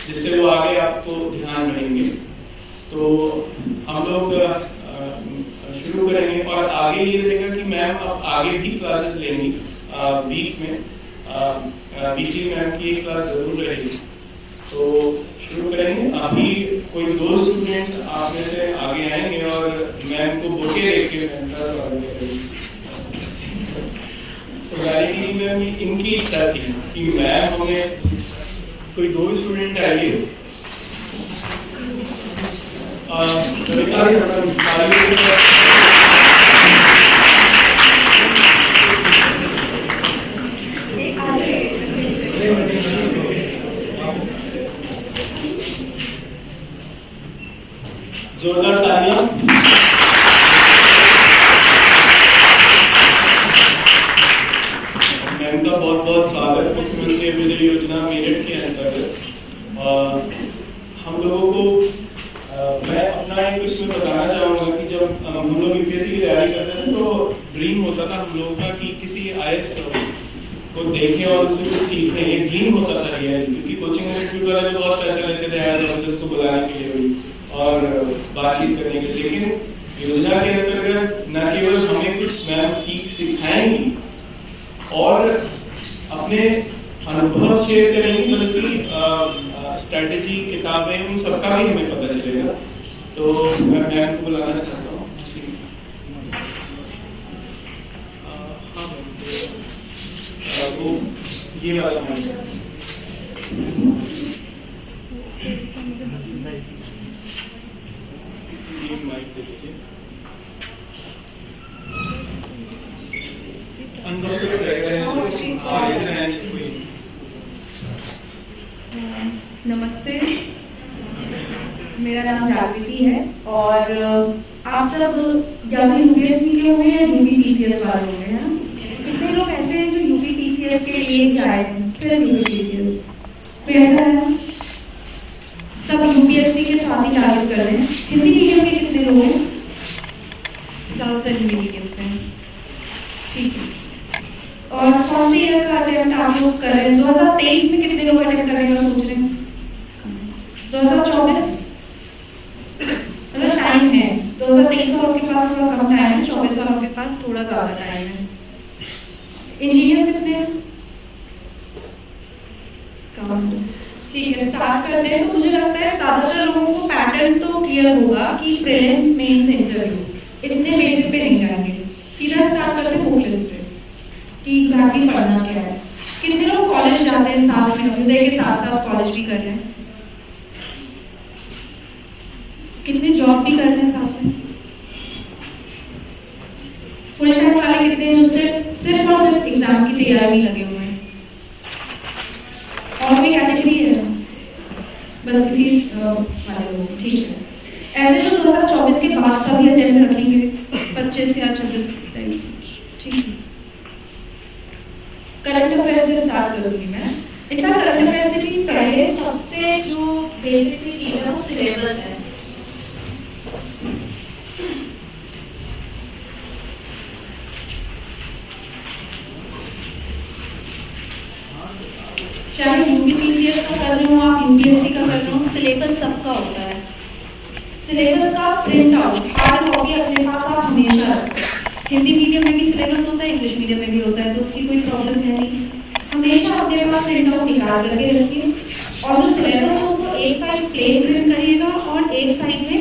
जिससे वो आगे आपको ध्यान रहेंगे। तो हम लोग शुरू करेंगे और आगे ये रहेगा कि मैम अब आगे भी क्लासेस लेंगी वीक में, बीजी मैम की क्लास जरूर रहेगी। तो शुरू करेंगे। अभी कोई 2 स्टूडेंट्स आप में से आगे आएंगे और मैम को बुके देख के स्वागत करेंगे। तो गाड़ी मैम इनकी इच्छा थी कि मैम हमें कोई 2 स्टूडेंट आइए जोरदार तालियां। मैम का बहुत बहुत स्वागत मुख्यमंत्री अभ्युदय योजना मेरठ के अंतर्गत। हम लोगों को मैं अपना एक इसमें बताना चाहूँगा कि जब हम लोग यूपीएससी की तैयारी करते थे तो ड्रीम होता था हम लोगों का कि किसी आईएएस को देखें और उससे कुछ सीखें। ये ड्रीम होता था ये, क्योंकि कोचिंग इंस्टीट्यूट वाले तो बहुत पैसे लेते थे आईएएस को बुलाने के लिए और बातचीत करने के लिए। लेकिन योजना के अंतर्गत न केवल हमें कुछ मैम सिखाएंगी और अपने अनुभव शेयर करेंगी, बल्कि स्ट्रेटेजी किताबें उन सबका भी हमें पता चलेगा। तो मैं मैम को बुलाना चाहता हूँ। वो ये वाला माइक दे दीजिए। नमस्ते, मेरा नाम जागृति है और आप सब यूपीएससी के हुए हैं, यूपीटीसीएस वाले हुए हैं। कितने लोग ऐसे हैं जो यूपीटीसीएस के लिए आए हैं? सिर्फ यूपीटीसीएस कोई ऐसा है? सब यूपीएससी के साथ ही टारगेट कर रहे हैं। हिंदी मीडियम के कितने लोग हैं? ज़्यादातर हिंदी मीडियम से हैं, ठीक है। और कौन सी ईयर का अटेम्प्ट आप लोग कर रहे हैं? 2023 में कितने लोग अटेम्प्ट करने का सोच रहे हैं? 2024 मतलब टाइम है। 2023 वालों के पास थोड़ा कम टाइम है, 24 वालों के पास थोड़ा ज़्यादा टाइम है। इंजीनियर कितने हैं? कम, ठीक है। स्टार्ट करते हैं। तो मुझे लगता है ज़्यादातर लोगों को पैटर्न तो क्लियर होगा कि प्रीलिम्स, मेंस, इंटरव्यू इतने बेसिक पे नहीं जाएंगे। सीधा स्टार्ट करते हैं बुक लिस्ट से कि एग्जैक्टली पढ़ना क्या है। कितने लोग कॉलेज जाते हैं साथ में, अभ्युदय के साथ साथ कॉलेज भी कर रहे हैं? कितने जॉब भी कर रहे हैं साथ में? फुल टाइम वाले कितने हैं जो सिर्फ और सिर्फ एग्जाम की तैयारी में लगे हुए हैं? और भी कैटेगरी है बस इसी वाले लोग, ठीक है। ऐसे तो 2024 के बाद का भी अटेम्प्ट रखेंगे 25 या 26 तारीख, ठीक है। करंट अफेयर से स्टार्ट करूंगी मैं। इनका करंट अफेयर से भी पहले सबसे जो बेसिक सी चीज है वो सिलेबस है। चाहे यूपीटीसीएस का कर रहे हो आप, यूपीएससी का कर रहे हो, सिलेबस सबका होता है। सिलेबस का प्रिंट आउट हार्ड कॉपी अपने पास आप हमेशा रखें। हिंदी मीडियम में भी सिलेबस होता है, इंग्लिश मीडियम में भी होता है, तो उसकी कोई प्रॉब्लम है नहीं। हमेशा अपने पास प्रिंट आउट निकाल करके रखिए और जो सिलेबस है उसको एक साइड प्लेन प्रिंट करिएगा और एक साइड में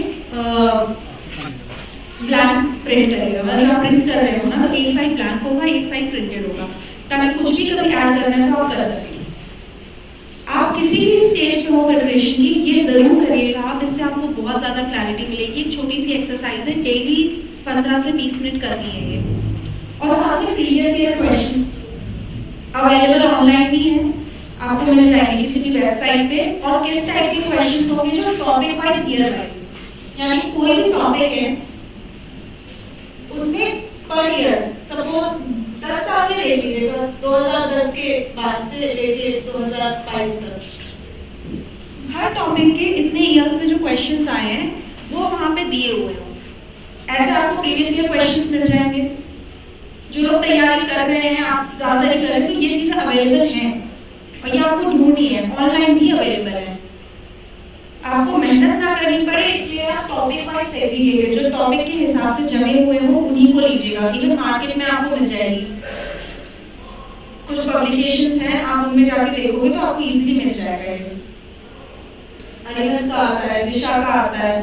ब्लैंक प्रिंट करिएगा। मतलब आप प्रिंट कर रहे हो ना, तो एक साइड ब्लैंक होगा, एक साइड प्रिंटेड होगा, ताकि कुछ भी कभी ऐड करना है तो आप कर सकें। आप किसी भी स्टेज पे हो प्रिपरेशन की, ये जरूर करिएगा आप, इससे आपको बहुत ज्यादा क्लैरिटी मिलेगी। एक छोटी सी एक्सरसाइज है, डेली 15 से 20 मिनट करनी है ये। और साथ में previous year question available online भी है, आपको मिल जाएंगे किसी भी वेबसाइट पे। और किस टाइप के क्वेश्चन होंगे? जो टॉपिक वाइज, ईयर वाइज, यानी कोई भी टॉपिक है उसमें पर ईयर, सपोज 10 साल में देख लीजिएगा, 2010 के बाद से लेके 2022 तक हर टॉपिक के इतने ईयर्स में जो क्वेश्चंस आए हैं वो वहाँ पे दिए हुए हों। ऐसे आपको प्रीवियस ईयर क्वेश्चंस मिल जाएंगे। जो लोग तैयारी कर रहे हैं, आप ज़्यादा नहीं कर रहे, तो ये चीज़ें अवेलेबल हैं और ये आपको ढूंढनी है, ऑनलाइन भी अवेलेबल है। करनी पड़े, इसलिए आप टॉपिक वाइज सेग्रीगेटेड जो टॉपिक के हिसाब से जमे हुए हो उन्हीं को लीजिएगा। इवन मार्केट में आपको मिल जाएगी, कुछ पब्लिकेशंस हैं, आप उनमें जाके देखोगे तो आपको इजीली मिल जाएगा। अरिहंत का आता है, दिशा का आता है,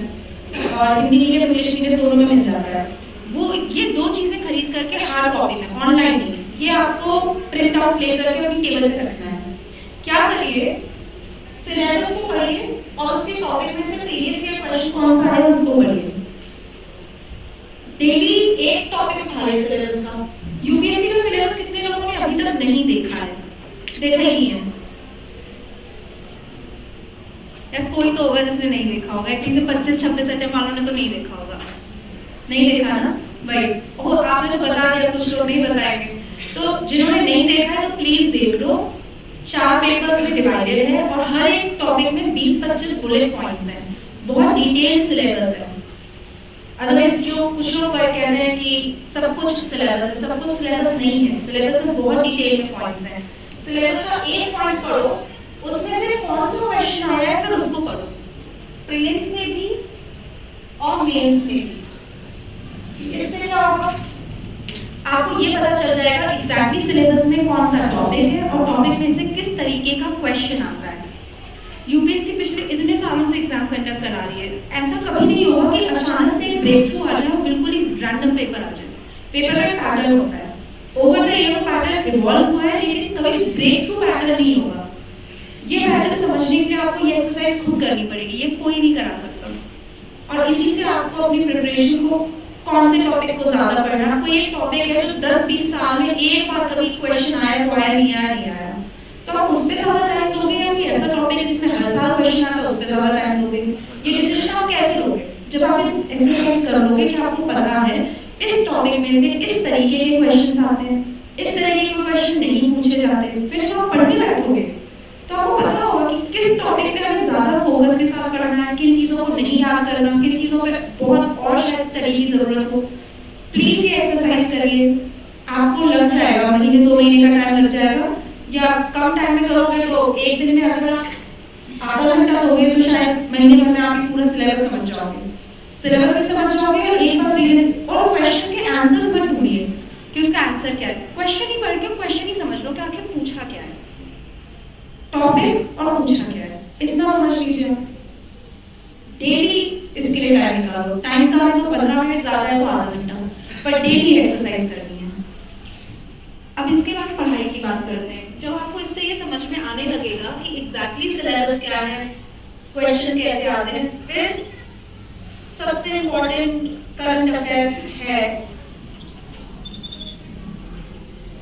और हिंदी मीडियम इंग्लिश मीडियम दोनों में मिल जाता है। वो ये दो चीजें खरीद करके हार्ड कॉपी में, ऑनलाइन नहीं, ये आपको प्रिंट आउट ले करके अपनी टेबल पे रखना है। क्या करिए, सिलेबस को पढ़िए और उसके टॉपिक में से प्रीवियस ईयर क्वेश्चन कौन सा है उसको पढ़िए। डेली एक टॉपिक उठाइए सिलेबस का। यूपीएससी का सिलेबस कितने लोगों ने अभी तक नहीं देखा है? देखा ही है या कोई तो होगा जिसने नहीं देखा होगा, एटलीस्ट 25-26 अटेम्प्ट वालों ने तो नहीं देखा होगा। नहीं देखा ना भाई, और आपने तो बता दिया, कुछ लोग नहीं बताएंगे। तो जिन्होंने नहीं देखा है तो प्लीज देख लो। 4 पेपर्स में डिवाइडेड है और हर एक टॉपिक में 20-25 बुलेट पॉइंट्स हैं। बहुत डिटेल सिलेबस है। अदरवाइज जो कुछ लोग कह रहे हैं कि सब कुछ सिलेबस है, सब कुछ सिलेबस नहीं है। सिलेबस में बहुत डिटेल में पॉइंट्स हैं। सिलेबस का एक पॉइंट पढ़ो, उसमें से कौन सा क्वेश्चन आया है फिर उसको पढ़ो, प्रीलिम्स में भी और मेंस में भी। इससे क्या होगा, आपको ये पता चल जाएगा एग्जैक्टली सिलेबस में कौन सा टॉपिक है और टॉपिक में से किस तरीके का क्वेश्चन आता है। यूपीएससी पिछले इतने सालों से एग्जाम कंडक्ट करा रही है, ऐसा कभी नहीं होगा कि अचानक से ब्रेक थ्रू आ जाए और बिल्कुल ही रैंडम पेपर आ जाए। पेपर का पैटर्न होता है, over the year pattern evolve हुआ है, लेकिन कभी ब्रेक थ्रू पैटर्न नहीं होगा। ये पैटर्न समझने के लिए आपको ये एक्सरसाइज खुद करनी पड़ेगी, ये कोई नहीं करा सकता। और इसी से आपको अपनी प्रिपरेशन को, कौन से टॉपिक को ज्यादा पढ़ना, कोई एक टॉपिक है जो 10-20 साल में एक बार कभी क्वेश्चन आया तो आया, नहीं आया, तो आप उस पे ज्यादा टाइम दोगे या कोई ऐसा टॉपिक है जिसमें हर साल क्वेश्चन आता है उस पे ज्यादा टाइम दोगे? ये डिसीजन आप कैसे लोगे? जब आप एक्सरसाइज कर लोगे कि आपको पता है इस टॉपिक में से इस तरीके के क्वेश्चन आते हैं, इस तरीके के क्वेश्चन नहीं पूछे जाते, फिर जब आप पढ़ने बैठोगे तो आपको पता होगा कि किस टॉपिक पे हमें ज्यादा फोकस के साथ पढ़ना है, किन चीजों को नहीं याद करना, किन चीजों पे बहुत और शायद स्टडी की जरूरत हो। प्लीज ये एक्सरसाइज करिए, आपको लग जाएगा, महीने 2 महीने का टाइम लग जाएगा, या कम टाइम में करोगे तो एक दिन में अगर आप आधा घंटा दोगे तो शायद महीने भर में आप पूरा सिलेबस समझ जाओगे। सिलेबस भी समझ जाओगे और एक बार प्रीवियस और क्वेश्चन के आंसर्स मत ढूंढिए कि उसका आंसर क्या है। क्वेश्चन ही पढ़ के क्वेश्चन ही समझ लो कि आखिर पूछा क्या है, टॉपिक और पूछा क्या है, इतना समझ लीजिए। डेली इसके लिए टाइम निकालो। टाइम का तो 15 मिनट ज्यादा है तो आधा घंटा, पर डेली एक्सरसाइज करनी है। अब इसके बाद पढ़ाई की बात करते हैं। जब आपको इससे ये समझ में आने लगेगा कि एग्जैक्टली सिलेबस क्या है, क्वेश्चन कैसे आते हैं, फिर सबसे इम्पोर्टेंट करंट अफेयर्स है,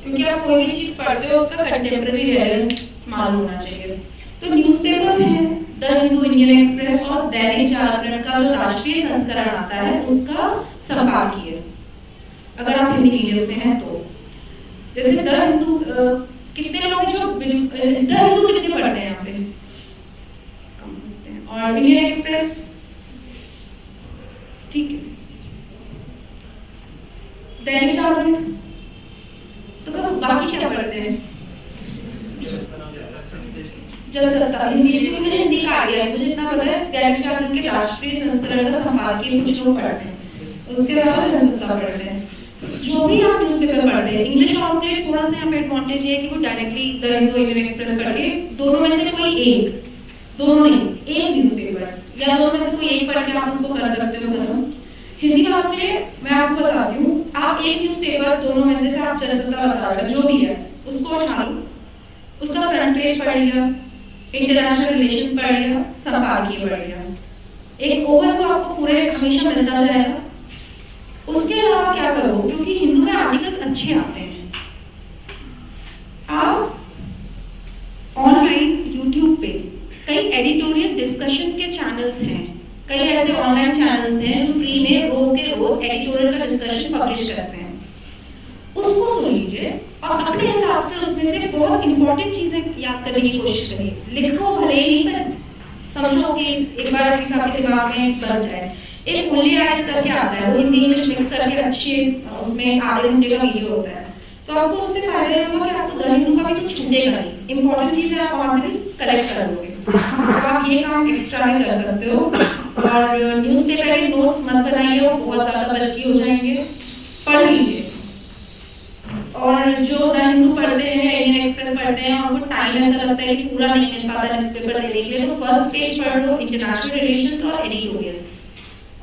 क्योंकि आप कोई भी चीज पढ़ते हो उसका कंटेम्पररी रेलेवेंस मालूम होना चाहिए। तो न्यूज़पेपर्स हैं, द हिंदू, इंडियन एक्सप्रेस और दैनिक जागरण का जो राष्ट्रीय संस्करण आता है उसका संपादकीय, अगर आप हिंदी मीडियम से हैं तो। जैसे द हिंदू, कितने लोग जो द हिंदू कितने पढ़ते हैं यहाँ पे? कम पढ़ते हैं। और इंडियन एक्सप्रेस, ठीक है, दैनिक जागरण, तो बाकी क्या पढ़ते हैं? जनसत्ता, हिंदी का आइडिया है, मुझे इतना पता है। दैनिक जागरण के राष्ट्रीय संस्करण का संपादकीय कुछ लोग पढ़ते हैं, उसके अलावा जनसत्ता पढ़ते हैं। जो भी आप न्यूज़पेपर पढ़ते हैं, इंग्लिश आउटलेट थोड़ा सा यहाँ पे एडवांटेज है कि वो directly the Hindu, Indian express पढ़ के दोनों में से कोई एक, दोनों नहीं, एक न्यूज़पेपर या दोनों में से कोई एक पढ़ के आप उसको कर सकते हो खत्म। हिंदी आउटलेट मैं आपको बताती हूँ, आप एक न्यूज़पेपर दोनों में से आप जनसत्ता बता रहे जो भी है उसको उठा लो, उसका फ्रंट पेज पढ़ लिया, इंटरनेशनल रिलेशंस पढ़ लिया, संपादकीय पढ़ लिया, एक ओवरव्यू आपको पूरे हमेशा मिलता जाएगा। उसके अलावा क्या करो, क्योंकि हिंदू में आर्टिकल्स अच्छे आते हैं, आप ऑनलाइन यूट्यूब पे कई एडिटोरियल डिस्कशन के चैनल्स हैं, कई ऐसे ऑनलाइन चैनल्स हैं जो फ्री में रोज के रोज एडिटोरियल का डिस्कशन पब्लिश करते हैं, उसको सुन लीजिए और अपने हिसाब से उसमें से बहुत इंपॉर्टेंट चीजें याद करने की कोशिश करिए। लिखो भले ही, पर समझो कि एक बार आपके दिमाग में बस जाए। एक ओनली आइज करके आता है, वो हिंदी इंग्लिश मिक्स करके अच्छे, उसमें आधे घंटे का वीडियो होता है, तो आपको उससे फायदा होगा कि आपको द हिंदू का भी कुछ छूटेगा नहीं। इंपॉर्टेंट चीजें आप वहां से कलेक्ट कर लोगे, तो आप ये काम एक्स्ट्रा भी कर सकते हो। और न्यूज़पेपर के नोट्स मत बनाइए, वो बहुत ज़्यादा बल्कि हो जाएंगे, पढ़ लीजिए। और जो द हिंदू पढ़ते हैं, इंडियन एक्सप्रेस पढ़ते हैं, उनको टाइम ऐसा लगता है कि पूरा नहीं मिल पाता न्यूज़पेपर देखने के लिए, तो फर्स्ट पेज पढ़ लो इंटरनेशनल रिलेशंस और एडिटोरियल,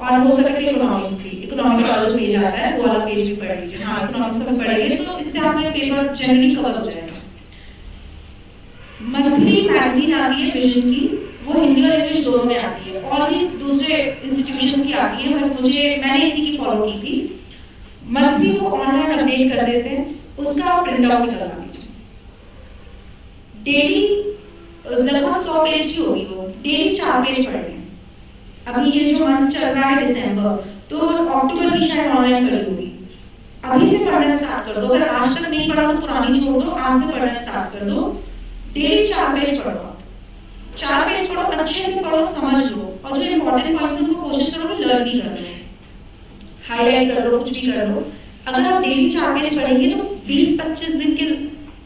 और हो सके तो इकोनॉमिक्स की, इकोनॉमिक्स वाला जो पेज आता है वो वाला पेज भी पढ़ लीजिए। हाँ, इकोनॉमिक्स में पढ़ेंगे तो इससे आपका पेपर जनरली कवर हो जाएगा। मंथली मैगजीन आती है विजन की, वो हिंदी और इंग्लिश दोनों में आती है, और भी दूसरे इंस्टीट्यूशन की आती है, मैंने इसी की फॉलो की थी। मंथली वो ऑनलाइन अपडेट कर देते हैं, उसका आप प्रिंट आउट निकाल लीजिए। डेली लगभग 100 पेज की होगी वो, डेली 4 पेज पढ़ें। अभी ये जो मंथ चल रहा है दिसंबर, तो अक्टूबर की शायद ऑनलाइन कर दूंगी। अभी से पढ़ना स्टार्ट कर दो, अगर आज तक नहीं पढ़ा तो पुरानी छोड़ दो, आज से पढ़ना स्टार्ट कर दो। डेली 4 पेज पढ़ो, 4 पेज पढ़ो, अच्छे से पढ़ो, समझ लो, और जो इम्पोर्टेंट पॉइंट्स हैं उनको कोशिश करो लर्न भी कर लो, हाईलाइट कर लो, कुछ भी कर लो। अगर आप डेली 4 पेज पढ़ेंगे तो 20-25 दिन के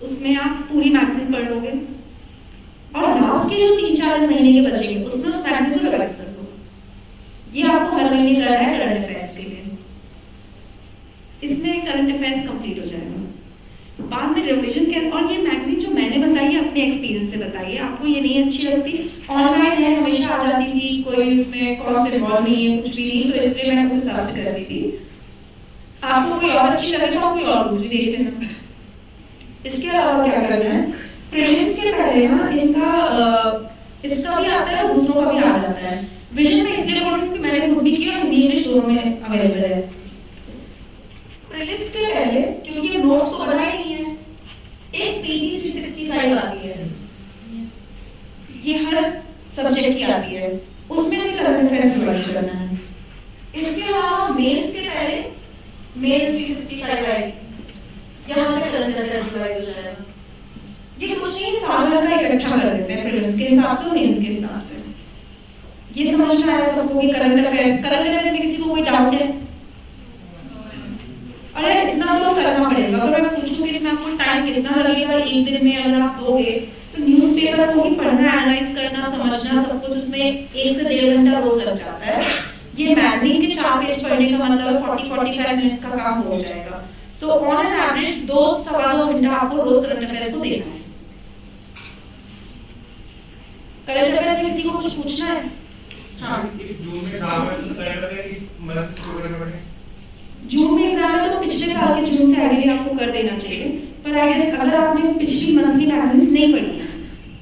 उसमें आप पूरी मैगजीन पढ़ लोगे, और लास्ट के जो 3-4 महीने के बचेंगे उसमें उस मैगजीन को रिवाइज कर लो। ये आपको हर महीने करना है करंट अफेयर्स के लिए, इसमें करंट अफेयर्स कंप्लीट हो जाएगा। बाद में रिवीजन के, और ये मैगजीन जो मैंने बताई है अपने एक्सपीरियंस से बताई है, आपको ये नहीं अच्छी लगती, ऑनलाइन है, हमेशा आ जाती थी, कोई उसमें कॉस्ट इन्वॉल्व नहीं है, कुछ भी नहीं, तो इसलिए मैं उस हिसाब से करती थी। आपको कोई और अच्छी लगे तो कोई और दूसरी देख लेना। इसके अलावा क्या करना है, प्रीलिम्स के पहले ना इनका इसका भी आता है, दूसरों का भी आ जाता है। विजन में इसलिए बोल रही हूँ कि मैंने खुद भी किया, हिंदी इंग्लिश दोनों में अवेलेबल है। प्रीलिम्स से पहले क्योंकि नोट्स तो बनाए नहीं है, एक पीटी 365 आती है, ये हर सब्जेक्ट की आती है, उसमें से करंट अफेयर्स रिवाइज करना है। इसके अलावा मेंस से पहले मेंस 365 आएगी, यहाँ से करंट अफेयर्स रिवाइज हो जाएगा। ये कुछ नहीं, साल भर का इकट्ठा कर देते हैं प्रीलिम्स के हिसाब से, मेंस के हिसाब से। ये समझ में आया सबको कि करंट अफेयर्स में किसी को कोई डाउट है? अरे इतना तो करना पड़ेगा, अगर मैं पूछूं कि इसमें आपको टाइम कितना लगेगा एक दिन में अगर आप दोगे, तो न्यूज़पेपर को भी पढ़ना, एनालाइज करना, समझना, सब कुछ उसमें 1 से 1.5 घंटा रोज लग जाता है। ये मैगजीन के 4 पेज पढ़ने का मतलब 40-45 मिनट्स का काम हो जाएगा, तो ऑन एन एवरेज 2-2.25 घंटा आपको रोज करंट अफेयर्स को देना है। करंट अफेयर्स से किसी को कुछ पूछना है? हाँ, जून में एग्जाम है तो पिछले साल के जून से आगे आपको कर देना चाहिए, पर आई गेस अगर आपने पिछली मंथली मैगजीन नहीं पढ़ी है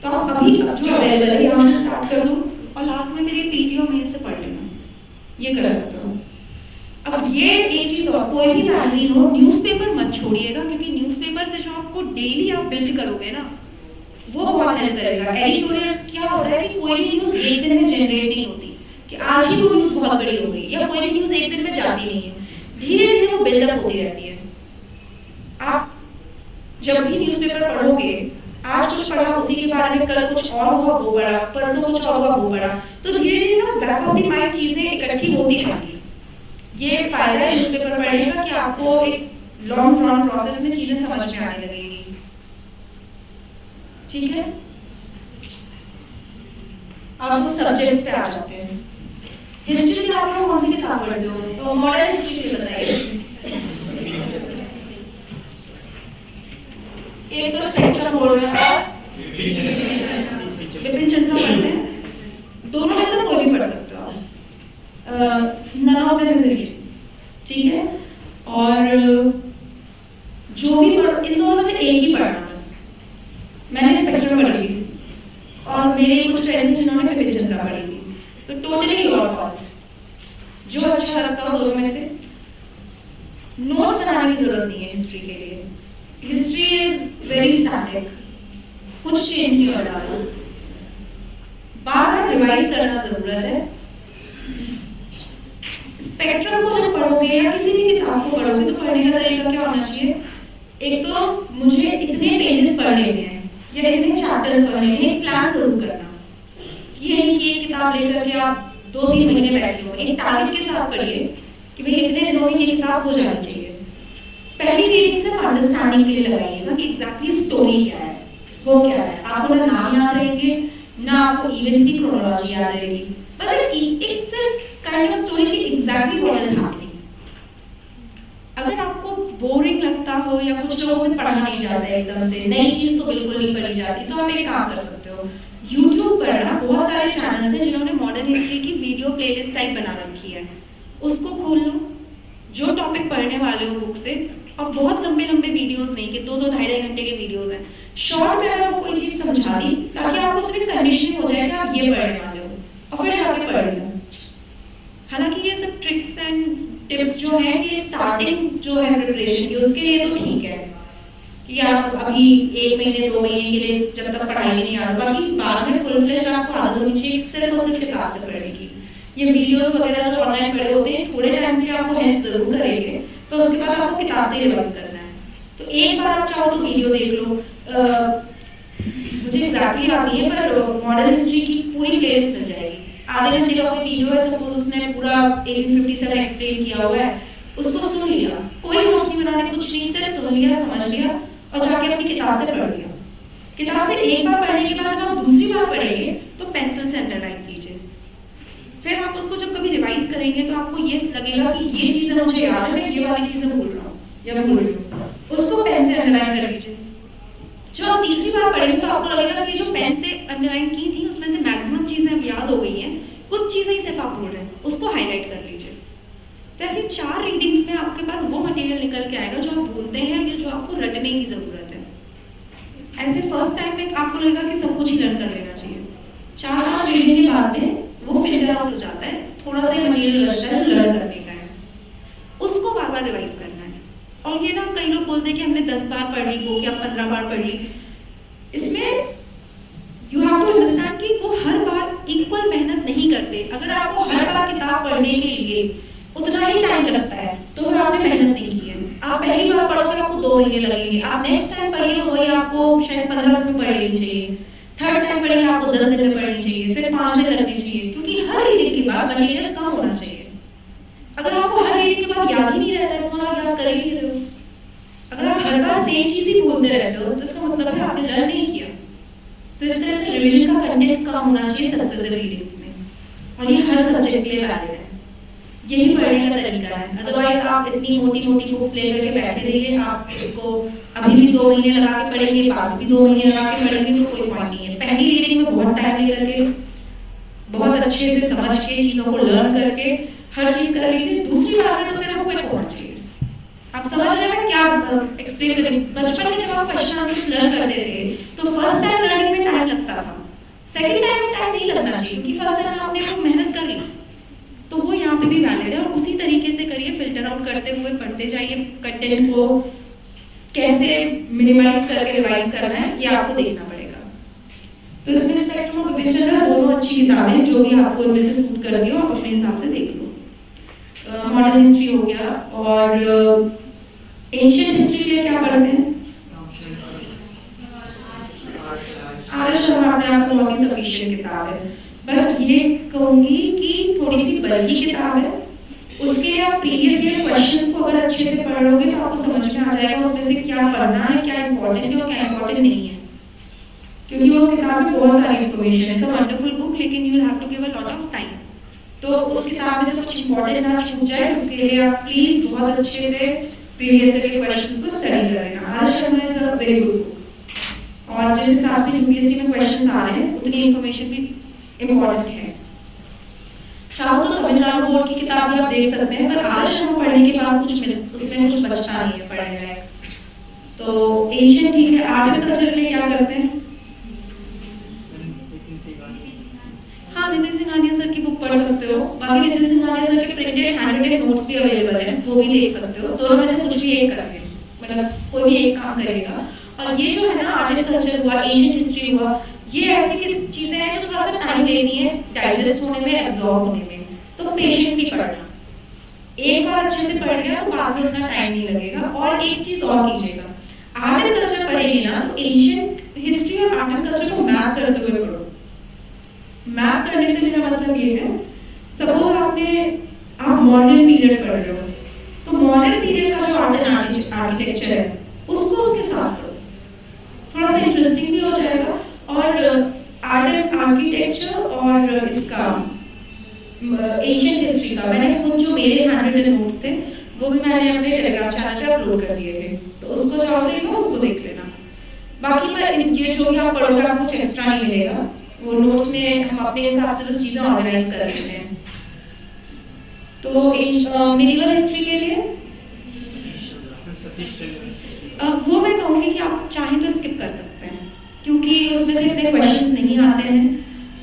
तो आप अभी जो अवेलेबल है यहाँ से स्टार्ट कर दो, और लास्ट में मेरी पीटीओ मेल से पढ़ लेना, ये कर सकते हो। अब ये एक चीज और, कोई भी मैगजीन हो न्यूज़पेपर मत छोड़िएगा, क्योंकि न्यूज़पेपर से जो आपको डेली आप बिल्ड करोगे ना वो बहुत हेल्प करेगा। एडिटोरियल क्या होता है कि कोई भी न्यूज़ एक दिन में जनरेट नहीं होती, कि आज ही वो न्यूज़ बहुत बड़ी हो गई, या कोई भी न्यूज़ एक दिन में जाती नहीं है, धीरे धीरे वो बिल्डअप होती रहती है। आप जब भी न्यूज़पेपर पढ़ोगे, आज कुछ पढ़ा उसी के बारे में, कल कुछ और हुआ वो पढ़ा, परसों कुछ और हुआ वो पढ़ा, तो धीरे धीरे ना बैक ऑफ द माइंड चीजें इकट्ठी होती रहेंगी। ये फायदा है न्यूज़पेपर पढ़ने का कि आपको एक लॉन्ग रन प्रोसेस में चीजें समझ में आने लगेगी। ठीक है, अब कुछ सब्जेक्ट्स पे आ जाते हैं। हिस्ट्री में आप लोग कौन सी किताब पढ़ते हो? तो मॉडर्न हिस्ट्री की बताइए। एक तो स्पेक्ट्रम बोल रहे हैं और विपिन चंद्र पढ़ते हैं, दोनों में से कोई भी पढ़ सकता है, none of them is easy, ठीक है। और जो भी इन दोनों में से एक ही पढ़ना, मैंने स्पेक्ट्रम पढ़ी थी और मेरे कुछ फ्रेंड्स हैं जिन्होंने विपिन चंद्र पढ़ी थी, तो टोटली योर कॉल, जो अच्छा लगता हो दोनों में से। नोट्स बनाने की जरूरत नहीं है हिस्ट्री के लिए, हिस्ट्री इज वेरी स्टैटिक, कुछ चेंज नहीं हो रहा, बार-बार रिवाइज करना जरूरत है। स्पेक्ट्रम को जब पढ़ोगे या किसी भी किताब को पढ़ोगे तो पढ़ने का तरीका क्या होना चाहिए? एक तो मुझे इतने पेजेस पढ़ने हैं या इतने चैप्टर्स पढ़ने हैं, एक प्लान जरूर करना। ये नहीं कि एक किताब लेकर के आप 2-3 महीने बैठे हो, एक टारगेट के साथ पढ़िए कि भाई इतने दिनों में ये किताब हो जानी चाहिए। पहली रीडिंग से अंडरस्टैंडिंग के लिए लगाइएगा कि एग्जैक्टली स्टोरी क्या है, वो क्या है। आपको अगर नाम याद रहेंगे, ना आपको इवेंट्स की क्रोनोलॉजी याद रहेगी, मतलब it's a kind of story की एग्जैक्टली व्हाट इज हैपनिंग। अगर आपको बोरिंग लगता हो या कुछ लोगों से पढ़ा नहीं जाता है एकदम से, नई चीज तो बिल्कुल नहीं पढ़ी जाती, तो आप एक काम कर सकते हो, YouTube पर ना बहुत सारे चैनल्स हैं जिन्होंने मॉडर्न हिस्ट्री की वीडियो प्लेलिस्ट टाइप बना रखी है, उसको खोल लो, जो टॉपिक पढ़ने वाले हो बुक से, और बहुत लंबे लंबे वीडियोस नहीं कि 2-2 ढाई घंटे के वीडियोस हैं, शॉर्ट में अगर वो कोई चीज समझा दी ताकि आपको सिर्फ कंडीशन हो जाए कि आप ये पढ़ने वाले हो और फिर जाके पढ़ लो। हालांकि ये सब ट्रिक्स एंड टिप्स जो है ये स्टार्टिंग जो है प्रिपरेशन की उसके लिए तो ठीक है कि आप अभी 1 महीने 2 महीने के लिए जब तक पढ़ाई नहीं आ रही, बाकी बाद में फुल फ्लेज आपको आदत होनी चाहिए सिर्फ और सिर्फ किताब से पढ़ने की। ये वीडियोस वगैरह जो ऑनलाइन पढ़े होते हैं थोड़े टाइम के लिए आपको हेल्प जरूर करेंगे, तो उसके बाद आपको किताब से रिवाइज करना है। तो एक बार आप चाहो तो वीडियो देख लो, मुझे एग्जैक्टली याद नहीं है पर मॉडर्न हिस्ट्री की पूरी प्लेलिस्ट मिल जाएगी, आधे घंटे का कोई वीडियो है, सपोज उसने पूरा 1857 एक्सप्लेन किया हुआ है, उसको सुन लिया, कोई नोट्स नहीं बनाने कुछ नहीं, सिर्फ सुन लिया समझ लिया और जाके अपनी किताब से पढ़ लिया। किताब से एक बार पढ़ने के बाद जब आप दूसरी बार पढ़ेंगे तो पेंसिल से अंडरलाइन कीजिए, फिर आप उसको जब कभी रिवाइज करेंगे तो आपको ये लगेगा कि ये चीजें मुझे याद है, मैं ये वाली चीजें भूल रहा हूँ या भूल रही हूँ, उसको पेन से अंडरलाइन कर लीजिए। जो आप तीसरी बार पढ़ेंगे तो आपको लगेगा कि जो पेन से अंडरलाइन की थी उसमें से मैक्सिमम चीजें अब याद हो गई हैं, कुछ चीजें ही सिर्फ आप भूल रहे हैं, उसको हाईलाइट कर लीजिए। तो ऐसी 4 रीडिंग्स में आपके पास वो मटेरियल निकल के आएगा जो आप भूलते हैं या जो आपको रटने की जरूरत है। ऐसे फर्स्ट टाइम में आपको लगेगा कि सब कुछ ही लर्न कर लेना चाहिए, 4-5 रीडिंग के बाद में वो फिल्टर आउट हो जाता है, थोड़ा सा मटेरियल बचता है लर्न करने का है, उसको बार बार रिवाइज करना है। और ये ना कई लोग बोलते हैं कि हमने 10 बार पढ़ ली बुक या 15 बार पढ़ ली, इसमें यू हैव टू अंडरस्टैंड कि वो हर बार इक्वल मेहनत नहीं करते। अगर आपको हर बार किताब पढ़ने के लिए उतना ही टाइम लगता है तो फिर आपने मेहनत नहीं की है। आप पहली बार पढ़ोगे आपको 2 महीने लगेंगे, आप नेक्स्ट टाइम पढ़िए वही आपको शायद 15 दिन में पढ़ लेनी चाहिए, थर्ड टाइम पढ़िए आपको 10 दिन में पढ़नी चाहिए, फिर 5 दिन लगनी चाहिए, क्योंकि हर रीडिंग के बाद मटेरियल कम होना चाहिए। अगर आपको हर रीडिंग के बाद याद ही नहीं रहता है तो आप याद कर ही नहीं रहे हो। अगर आप हर बार सेम चीज ही बोलते रहते हो तो इसका मतलब है आपने लर्न नहीं किया। तो इस तरह से रिवीजन का कंटेंट कम होना चाहिए सक्सेसिव रीडिंग्स में, और ये हर सब्जेक्ट के लिए वैलिड है, यही पढ़ने का तरीका है। अदरवाइज आप इतनी मोटी मोटी बुक्स लेकर के बैठे रहिए, आप इसको अभी भी 2 महीने लगा के पढ़ेंगे, बाद भी 2 महीने लगा के पढ़ेंगे तो कोई पॉइंट नहीं है। पहली रीडिंग में बहुत टाइम लेकर के बहुत अच्छे से समझ के चीजों को लर्न करके हर चीज कर लीजिए, दूसरी बार में तो फिर आपको एक होना चाहिए। आप समझ रहे हैं क्या एक्सप्लेन करें? बचपन में जब आप क्वेश्चन आंसर्स लर्न करते थे तो फर्स्ट टाइम लर्निंग में टाइम लगता था, सेकंड टाइम में टाइम नहीं लगना चाहिए क्योंकि फर्स्ट टाइम आपने वो मेहनत कर ली। तो वो यहाँ पे भी वैलिड है, और उसी तरीके से करिए, फिल्टर आउट करते हुए पढ़ते जाइए, कंटेंट को कैसे मिनिमाइज करके रिवाइज करना है ये आपको देखना पड़ेगा। तो इसमें स्पेक्ट्रम ऑफ विवेचना दोनों अच्छी किताबें जो भी आपको इनमें से सूट कर दियो आप अपने हिसाब से देख लो। मॉडर्न हिस्ट्री हो गया, और एंशिएंट हिस्ट्री के लिए क्या पढ़ते हैं? आर्य शर्मा अपने आप में बहुत सफिशिएंट किताब है, बट ये कहूंगी कि थोड़ी सी बल्कि किताब है। उसके लिए आप प्रीवियस ईयर क्वेश्चंस को अगर अच्छे से पढ़ लोगे तो आपको समझ में आ जाएगा उसमें से क्या पढ़ना है, क्या इंपॉर्टेंट है और क्या इंपॉर्टेंट नहीं है, क्योंकि वो किताब में बहुत सारी इंफॉर्मेशन है। वंडरफुल बुक, लेकिन you will have to give a lot of time. तो उस किताब में से कुछ इंपॉर्टेंट ना छूट जाए उसके लिए आप प्लीज बहुत अच्छे से प्रीवियस ईयर के क्वेश्चंस को स्टडी करें। Arya Sharma is a very good book, और जिस हिसाब से यूपीएससी में क्वेश्चंस आ रहे हैं उतनी इंफॉर्मेशन भी इम्पोर्टेंट है। चाहो तो तमिलनाडु बोर्ड की किताब भी आप देख सकते हैं, पर आर्य शर्मा पढ़ने के बाद उसमें कुछ बचता नहीं है पढ़ने लायक। तो एशियन ठीक है। आर्ट कल्चर के लिए क्या करते हैं? हाँ, नितिन सिंघानिया सर की बुक पढ़ सकते हो, बाकी नितिन सिंघानिया सर के प्रिंटेड हैंडरेटेड नोट्स भी अवेलेबल हैं, वो भी देख सकते हो। दोनों में से कुछ भी एक करेंगे, मतलब कोई भी एक काम करेगा। और ये जो है ना आर्ट कल्चर हुआ, एशियन हिस्ट्री हुआ, ये ऐसी चीजें हैं जो थोड़ा सा टाइम लेती है डाइजेस्ट होने में, एब्जॉर्ब होने में, तो पेशेंटली पढ़ना। एक बार अच्छे से पढ़ लिया तो बाद में उतना टाइम नहीं लगेगा। और एक चीज और कीजिएगा, आर्ट एंड कल्चर पढ़ेंगे ना तो एशियंट हिस्ट्री और आर्ट एंड कल्चर को मैप करते हुए पढ़ो। मैप करने से मेरा मतलब ये है, सपोज आप मॉडर्न पीरियड पढ़ रहे हो तो मॉडर्न पीरियड का जो आर्ट एंड आर्किटेक्चर है उसको उसके साथ करो, थोड़ा सा इंटरेस्टिंग भी हो जाएगा। और आर्ट एंड लिटरेचर और इसका एशियन हिस्ट्री का मैंने खुद जो मेरे हैंडरेड नोट्स थे वो भी मैंने अपने टेलीग्राम चैनल पे अपलोड कर दिए थे, तो उसको चाहो तो उसको देख लेना। बाकी मैं ये जो भी आप पढ़ोगे आपको कुछ एक्स्ट्रा नहीं मिलेगा, वो नोट्स में हम अपने हिसाब से चीजें ऑर्गेनाइज कर लेते हैं। तो मिडिवल हिस्ट्री के लिए वो मैं कहूँगी कि आप चाहें तो स्किप कर सकते हैं, क्योंकि उसमें से इतने क्वेश्चंस नहीं आते हैं।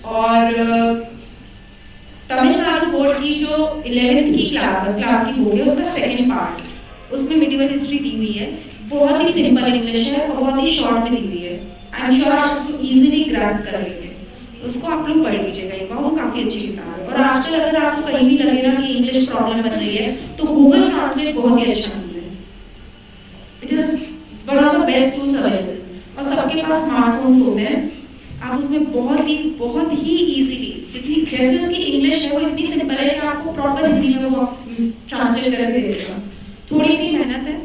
और तमिलनाडु बोर्ड की जो 11th की क्लास की बुक है उसका सेकंड पार्ट, उसमें मिडिवल हिस्ट्री दी हुई है, बहुत ही सिंपल इंग्लिश है और बहुत ही शॉर्ट में दी हुई है। आई एम श्योर आप उसको इजीली ग्रास्प कर लेंगे, उसको आप लोग पढ़ लीजिएगा एक बार, वो काफी अच्छी किताब है। और आजकल अगर आपको कहीं भी लगेगा कि इंग्लिश प्रॉब्लम बन रही है तो गूगल ट्रांसलेट बहुत ही अच्छा टूल है, it is one of the best tools available. और सबके पास स्मार्टफोन्स होते हैं, आप उसमें बहुत ही इजीली, जितनी जैसे उसकी इंग्लिश है वो इतनी सिंपल है कि आपको प्रॉपर हिंदी में वो ट्रांसलेट करके दे देगा। थोड़ी सी मेहनत है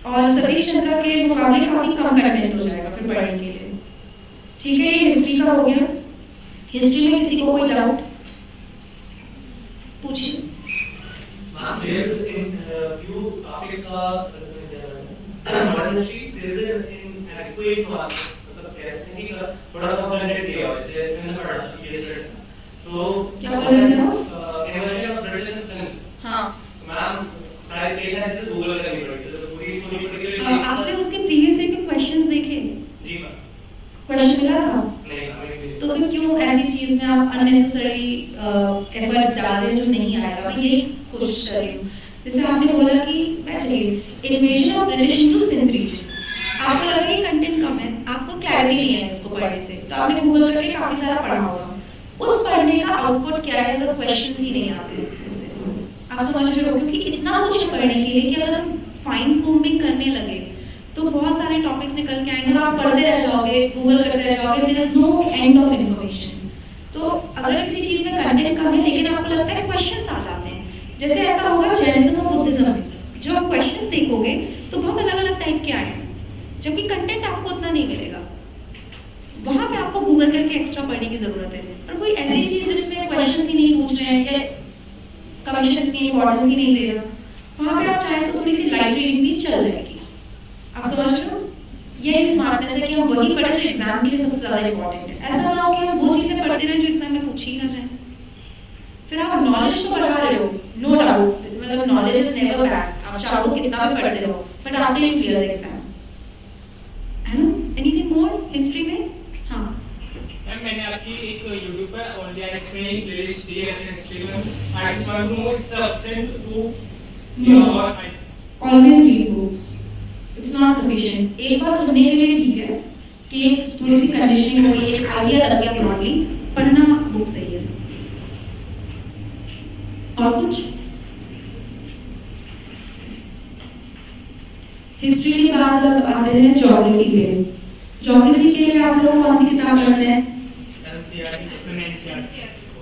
और सतीश चंद्र के मुकाबले काफी कम कंटेंट हो जाएगा फिर पढ़ने के लिए। ठीक है, ये हिस्ट्री का हो गया। हिस्ट्री में किसी को कोई डाउट पूछिए। Ma'am, there in few topics modern history there is an inadequate mark, मतलब कहते हैं कि थोड़ा सा कंटेंट दिया हुआ है, जैसे मैंने पढ़ा ये सेट तो क्या बोल रहे हैं आप? Invention of British system. हाँ मैम, प्राइस के साथ से गूगल करनी पड़ेगी, तो पूरी के लिए आपने उसके प्रीवियस ईयर के क्वेश्चंस देखे? जी मैम। क्वेश्चन मिला था? नहीं, तो फिर क्यों ऐसी चीज में आप अननेसेसरी एफर्ट्स डाल रहे हैं जो नहीं आएगा? मैं यही कोशिश कर रही हूँ। जैसे आपने बोला कि बैठिए invasion of British to Sindh region, आपको लगा कि कंटेंट कम है, आपको क्लैरिटी नहीं है उसको पढ़ने से, तो आपने गूगल करके काफी सारा पढ़ा होगा। उस पढ़ने का आउटपुट क्या है अगर क्वेश्चंस ही नहीं आते? आप समझ रहे हो? क्योंकि इतना कुछ पढ़ने के लिए कि अगर हम फाइन कोम्बिंग करने लगे तो बहुत सारे टॉपिक्स निकल के आएंगे और आप पढ़ते रह जाओगे, गूगल करते रह जाओगे, there is no end of information. तो अगर किसी चीज में कंटेंट कम है लेकिन आपको लगता है क्वेश्चंस आ जाते हैं, जैसे ऐसा होगा जैनिज्म और बुद्धिज्म में, जो आप क्वेश्चंस देखोगे तो बहुत अलग अलग टाइप के आए, जबकि कंटेंट आपको उतना नहीं मिलेगा। वहां पे आपको गूगल करके एक्स्ट्रा पढ़ने की जरूरत है। और कोई ऐसी चीज जिसमें क्वेश्चंस ही नहीं पूछ रहे हैं या कमीशन की इंपॉर्टेंस ही नहीं दे रहा, वहां पे आप चाहे तो थोड़ी सी लाइट रीडिंग भी चल जाएगी। आप समझ रहे हो? यही स्मार्टनेस है कि हम वही पढ़े जो एग्जाम के लिए सबसे ज्यादा इंपॉर्टेंट है। ऐसा ना हो कि हम वो चीजें पढ़ते रहें जो एग्जाम में पूछी ही ना जाए। फिर आप नॉलेज तो बढ़ा रहे हो, नो डाउट, मतलब नॉलेज इज नेवर बैड, आप चाहो तो कितना भी पढ़ते रहो, but after you clear the exam, है ना? एनीथिंग मोर हिस्ट्री में? हाँ मैम, मैंने आपकी एक YouTube पे ऑनलाइन एक्सप्लेनिंग प्लेलिस्ट दी है हिस्ट्री में। I just want to know it's sufficient to your always read books, it's not sufficient. एक बार सुनने के लिए ठीक है कि एक थोड़ी सी कंडीशनिंग हो गई, एक आइडिया लग गया ब्रॉडली, पढ़ना बुक सही है। और कुछ? हिस्ट्री के बाद आते हैं ज्योग्राफी के लिए। ज्योग्राफी के लिए आप लोग कौन सी किताब पढ़ते हैं?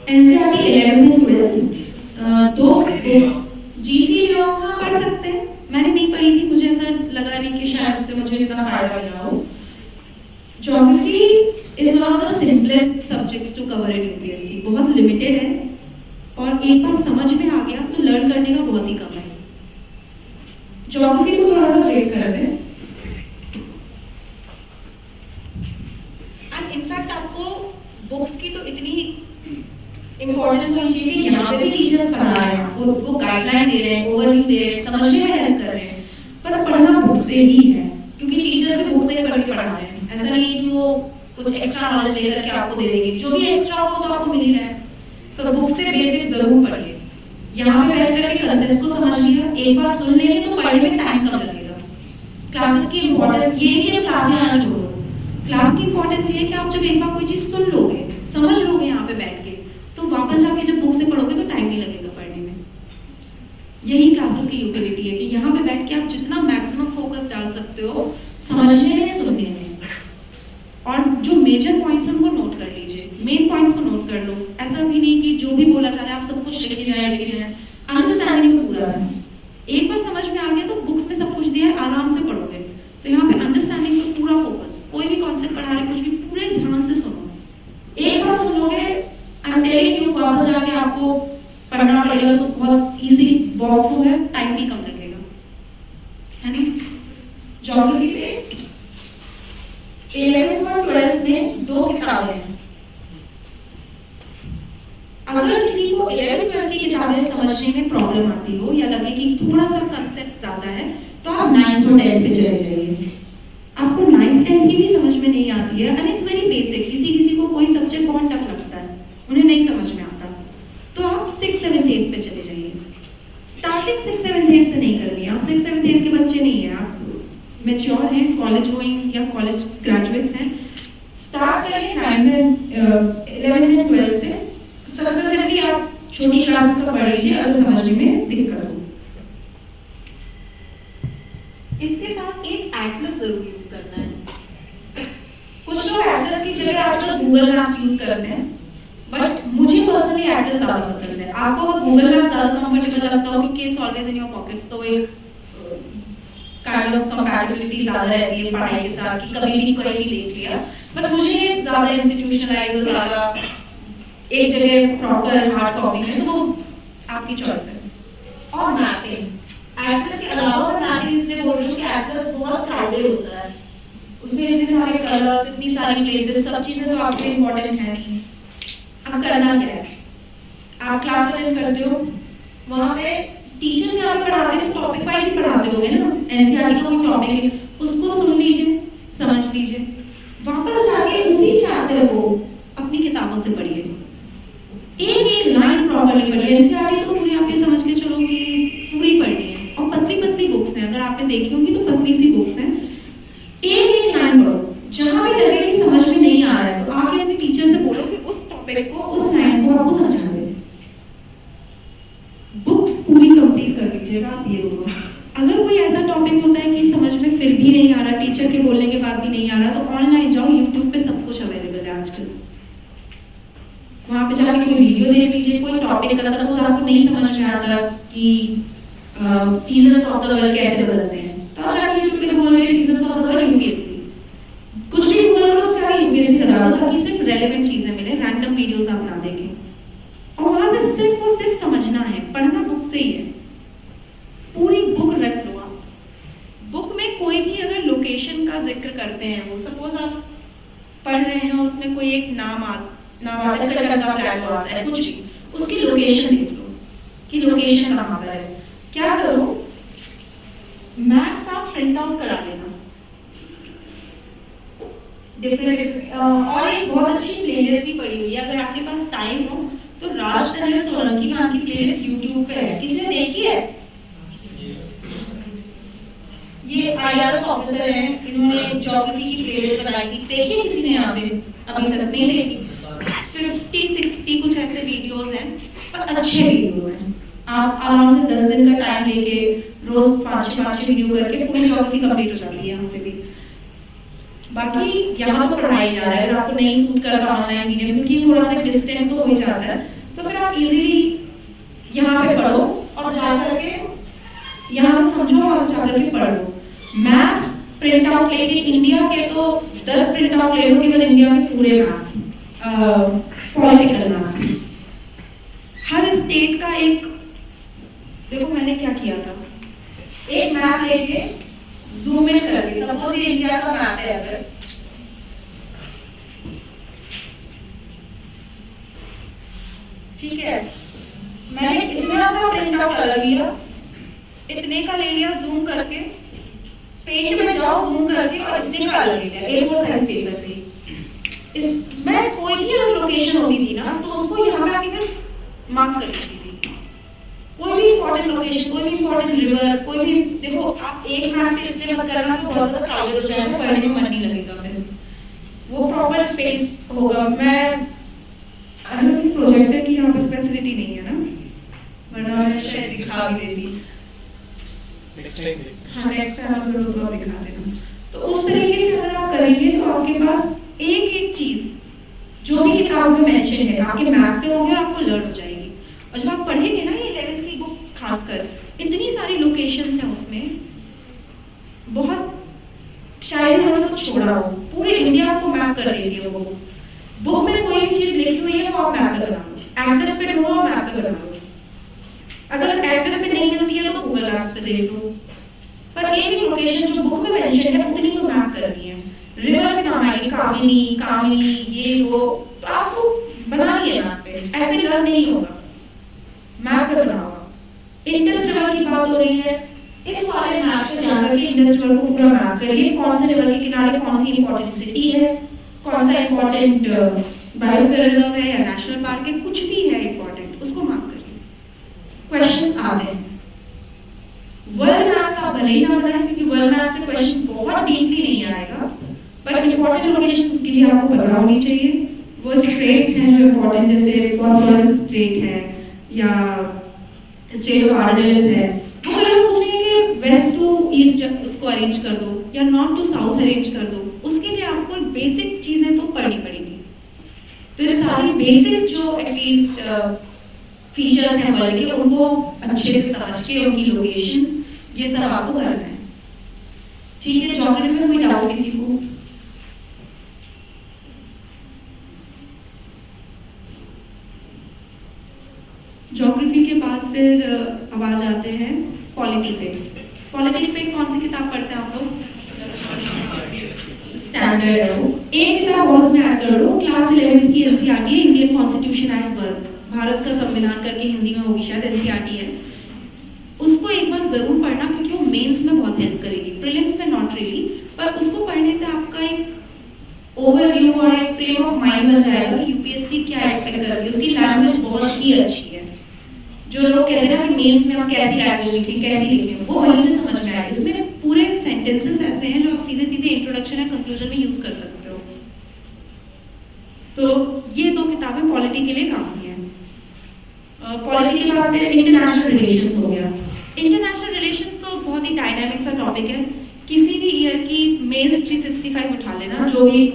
एनसीईआरटी 11 में 12 दो जीसी जो हाँ पढ़ सकते हैं। मैंने नहीं पढ़ी थी, मुझे ऐसा लगा नहीं कि शायद से मुझे इतना फायदा मिला हो। Geography is one of the simplest subjects to cover in UPSC, बहुत लिमिटेड है और एक बार समझ में आ गया तो लर्न करने का बहुत ही कम है। ज्योग्राफी को थोड़ा सा ब्रेक करते हैं। एंड इनफैक्ट आपको बुक्स की तो इतनी इंपॉर्टेंस होनी चाहिए कि यहाँ पे भी टीचर्स पढ़ा रहे हैं, वो गाइडलाइन दे रहे हैं, ओवरव्यू दे रहे हैं, समझने में हेल्प कर रहे हैं, पर पढ़ना बुक से ही है, क्योंकि टीचर्स बुक से पढ़ के पढ़ा रहे हैं। ऐसा नहीं है कि वो कुछ एक्स्ट्रा नॉलेज लेकर के आपको दे देंगे, जो भी एक्स्ट्रा हो तो आपको मिल ही रहा है। तो बुक से बेसिक जरूर पढ़िए। यहाँ पे बैठ करके कंसेप्ट को समझिए, एक बार सुन लेंगे तो पढ़ने में टाइम कम लगेगा। क्लासेस की इंपॉर्टेंस ये नहीं कि क्लास में आना छोड़ो, क्लास की इंपॉर्टेंस ये है कि आप जब एक बार कोई चीज सुन लोगे, समझ लोगे यहाँ पे बैठ के, तो वापस जाके जब बुक से पढ़ोगे तो टाइम नहीं लगेगा पढ़ने में। यही क्लासेस की यूटिलिटी है कि यहाँ पे बैठ के आप जितना मैक्सिमम फोकस डाल सकते हो समझने में, सुनने में, और जो मेजर पॉइंट्स हैं उनको नोट कर लीजिए, मेन पॉइंट्स को नोट कर लो। ऐसा भी नहीं कि जो भी बोला जा रहा है आप सब कुछ लिखे जाए, अंडरस्टैंडिंग को पूरा है। एक बार समझ में आ गया तो बुक्स में सब कुछ दिया है, आराम से पढ़ोगे। तो यहाँ पे अंडरस्टैंडिंग पे पूरा फोकस, कोई भी कॉन्सेप्ट पढ़ा रहे कुछ भी पूरे ध्यान से सुनो। एक बार सुनोगे जाके आपको पढ़ना पड़ेगा तो बहुत इजी वॉक थ्रू है, टाइम भी कम लगेगा, है ना। ज्योग्राफी पे 11th और 12th में 2 किताबें हैं। अगर किसी को 11th 12th की किताबें समझने में प्रॉब्लम आती हो या लगे कि थोड़ा सा कंसेप्ट ज्यादा है तो आप 9th और 10th पे चले जाइए। आपको 9th 10th की भी समझ में नहीं आती है, एंड इट्स वेरी बेसिक। किसी को कोई सब्जेक्ट बहुत टफ लगता है, उन्हें नहीं समझ में आता, तो आप 6th 7th 8th पे चले जाइए। स्टार्टिंग 6th 7th 8th से नहीं करनी। आप 6th 7th 8th के बच्चे नहीं है, आप मैच्योर हैं, कॉलेज गोइंग या कॉलेज ग्रेजुएट्स हैं, स्टार्ट करिए 9th 11th एंड 12th से। सक्सेसफुली आप छोटी क्लासेस का पढ़ लीजिए अगर समझ में दिक्कत हो। इसके साथ एक एटलस जरूर यूज करना है। कुछ लोग एटलस की जगह आजकल गूगल मैप्स यूज करते हैं, बट मुझे पर्सनली एटलस ज्यादा पसंद है। आपको गूगल मैप ज्यादा कंफर्टेबल लगता हो क्योंकि it's always in your pockets, तो एक काइंड ऑफ कंपैटिबिलिटी ज्यादा रहती है पढ़ाई के साथ कि कभी भी कहीं भी देख लिया। बट मुझे ज्यादा इंस्टीट्यूशनलाइज, ज्यादा एक जगह प्रॉपर हार्ड कॉपी में, तो वो आपकी चॉइस है। और मैपिंग, एटलस के अलावा मैपिंग से बोल रही हूँ कि एटलस बहुत क्राउडेड होता है, उसमें इतने सारे कलर्स, इतनी सारी प्लेसेस, सब चीजें तो आपके लिए इम्पोर्टेंट है नहीं। अब करना क्या है, आप क्लास अटेंड करते हो, वहाँ पे टीचर से आप पढ़ाते हैं, टॉपिक वाइज पढ़ाते होंगे ना, एनसीईआरटी का कोई टॉपिक है उसको सुन लीजिए, समझ लीजिए, वापस जाके उसी चैप्टर को अपनी किताबों से पढ़िए, एक लाइन प्रॉपर्ली पढ़िए। एनसीईआरटी तो पूरी आप ये समझ के चलो कि पूरी पढ़नी है, और पतली पतली बुक्स हैं, अगर आपने देखी होंगी तो पतली सी बुक्स हैं, एक लाइन पढ़ो। जहाँ भी लगे कि समझ में नहीं आ रहा है तो आके अपने टीचर से बोलो कि उस टॉपिक को, उस लाइन को आपको समझा दे। बुक्स पूरी कंप्लीट कर लीजिएगा आप ये दोनों। अगर कोई ऐसा टॉपिक होता है कि समझ में फिर भी नहीं आ रहा, टीचर के बोलने के बाद भी नहीं आ रहा, तो ऑनलाइन जाओ, यूट्यूब पे सब कुछ अवेलेबल है आजकल, वहाँ पे जाके कोई वीडियो देख लीजिए। कोई टॉपिक का सपोज आपको नहीं समझ में आ रहा कि सीजन्स ऑफ द वर्ल्ड कैसे बदलते हैं, तो आप जाके यूट्यूब पे बोल रहे seasons of the world UPSC, कुछ भी गूगल करो, उससे आगे यूपीएससी से डालो ताकि सिर्फ रेलेवेंट चीजें मिले, रैंडम वीडियोस आप ना देखें। और वहाँ से सिर्फ और सिर्फ समझना है, पढ़ना बुक से ही है, पूरी बुक रट लो आप। बुक में कोई भी अगर लोकेशन का जिक्र करते हैं, वो सपोज आप पढ़ रहे हैं, उसमें कोई एक नाम आता है, आता है कुछ भी, उसकी लोकेशन देख लो कि लोकेशन कहाँ पर है। क्या करो, मैप्स आप प्रिंट आउट करा लेना, डिफरेंट और एक बहुत अच्छी प्लेलिस्ट भी पड़ी हुई है, अगर आपके पास टाइम हो तो राज टनल सोलंकी मैम की प्लेलिस्ट यूट्यूब पे है, किसी ने देखी है? ये आईआरएस ऑफिसर हैं, इन्होंने ज्योग्राफी की प्लेलिस्ट बनाई थी, देखी किसी ने यहाँ पे? अभी तक नहीं देखी। 50-60 कुछ ऐसे वीडियोस हैं, पर अच्छे वीडियोस हैं। आप आराम से 10 दिन का टाइम लेके रोज 5-5 वीडियो करके पूरी ज्योग्राफी कंप्लीट हो जाती है यहाँ से भी। बाकी यहाँ तो पढ़ाई जा रहा है, अगर आपको नहीं सूट करता ऑनलाइन वीडियो क्योंकि थोड़ा सा डिस्टेंस तो हो जाता है, तो फिर आप इजीली यहाँ पे पढ़ो और जाकर के यहाँ से समझो और जाकर के पढ़ लो। मैप्स प्रिंट आउट लेके, इंडिया के तो 10 प्रिंट आउट ले लो, केवल इंडिया के पूरे मैप, पॉलिटिकल मैप, हर स्टेट का एक, देखो मैंने क्या किया था, एक मैप लेके जूम इन करके, सपोज ये इंडिया का मैप है, अगर ठीक है, मैंने इतना का प्रिंट आउट कर लिया, इतने का ले लिया जूम करके, पेज में जाओ जूम करके और इतने का ले लिया, A4 साइज पेपर पे। इस मैं कोई भी अगर लोकेशन होती थी ना, तो उसको यहाँ पे आके मैं मार्क कर लेती थी, कोई भी इंपॉर्टेंट लोकेशन, कोई भी इंपॉर्टेंट रिवर, कोई भी, देखो आप एक मैप पे इसलिए मत करना कि बहुत ज्यादा क्राउडेड हो जाएगा, पढ़ने में मन नहीं लगेगा, फिर वो प्रॉपर स्पेस होगा। मैं प्रोजेक्टर की यहाँ पे फैसिलिटी नहीं है ना, वरना मैं शायद दिखा भी देती। हाँ, नेक्स्ट टाइम अगर होगा तो दिखा देना। तो उस तरीके से अगर आप करेंगे तो आपके पास एक एक चीज जो भी किताब में मेंशन है आपके मैप पे होगी, आपको लर्न हो जाएगी। और जब आप पढ़ेंगे ना ये 11th की बुक्स खासकर, इतनी सारी लोकेशंस हैं उसमें, बहुत शायद उन्होंने कुछ छोड़ा हो, पूरे इंडिया को मैप कर देती है वो बुक में कोई भी चीज लिखी हुई है वो आप मैप कर लो, एड्रेस पे ढूंढो और मैप पे बना लो। अगर एड्रेस पे नहीं मिलती है तो गूगल मैप से देख लो। पर एक ही लोकेशन जो बुक में मेंशन है उतनी तो मैप करनी है। रिवर्स नाम आएगी कामिनी, कामिनी, ये वो, तो आपको बनाइए मैप पे, ऐसे डर नहीं होगा, मैप पे बनाओ। इंडस रिवर की बात हो रही है, इस वाले मैप पे जाकर के इंडस रिवर को पूरा मैप करिए, कौन से रिवर के किनारे कौन सी इंपॉर्टेंट सिटी है, कौन सा इंपॉर्टेंट बायोस्फीयर रिजर्व है या नेशनल पार्क है, कुछ भी है इंपॉर्टेंट, उसको मैप करिए। क्वेश्चंस आते हैं। वर्ल्ड मैप आप भले ही ना बनाएं, क्योंकि वर्ल्ड मैप से क्वेश्चन बहुत डीपली नहीं आएगा, बट इंपॉर्टेंट लोकेशन के लिए आपको पता होनी चाहिए। वो स्ट्रेट्स हैं जो इंपॉर्टेंट, जैसे बॉस्फोरस स्ट्रेट है या स्ट्रेट ऑफ मार्शल्स है, वो अगर पूछेंगे वेस्ट टू ईस्ट उसको अरेंज कर दो या नॉर्थ टू साउथ अरेंज कर दो, उसके लिए आपको बेसिक चीजें तो पढ़नी पड़ेगी। तो ये सारी बेसिक जो एटलीस्ट फीचर्स हैं वर्ल्ड के, उनको अच्छे से समझ के उनकी लोकेशंस ये सब आपको करना है। ठीक है, ज्योग्राफी में कोई डाउट किसी को? ज्योग्राफी के बाद फिर अब आ जाते हैं पॉलिटी पे। पॉलिटी पे कौन सी किताब पढ़ते हैं आप लोग? स्टैंडर्ड है वो। एक किताब और उसमें ऐड कर लो, क्लास 11 की एनसीईआरटी है, Indian constitution at birth, Bharat का संविधान करके हिंदी में होगी शायद, एनसीईआरटी है। उसको एक बार जरूर पढ़ना, क्योंकि वो मेंस में बहुत हेल्प करेगी, प्रीलिम्स में नॉट रियली, पर उसको पढ़ने से आपका एक ओवरव्यू और एक फ्रेम ऑफ माइंड बन जाएगा कि यूपीएससी क्या एक्सपेक्ट करती है। उसकी लैंग्वेज बहुत ही अच्छी है। जो लोग कहते हैं ना कि मेंस में हम कैसी लैंग्वेज लिखें, कैसी लिखें, वो वहीं से समझ में आएगी। उसमें पूरे सेंटेंसेस ऐसे हैं जो आप सीधे सीधे इंट्रोडक्शन या कंक्लूजन में यूज कर सकते हो। तो ये दो किताबें पॉलिटी के लिए काफी हैं। पॉलिटी के बाद इंटरनेशनल रिलेशंस हो गया। इंटरनेशनल रिलेशंस तो बहुत ही डायनामिक सा टॉपिक है। किसी भी ईयर की मेंस 365 उठा लेना, जो भी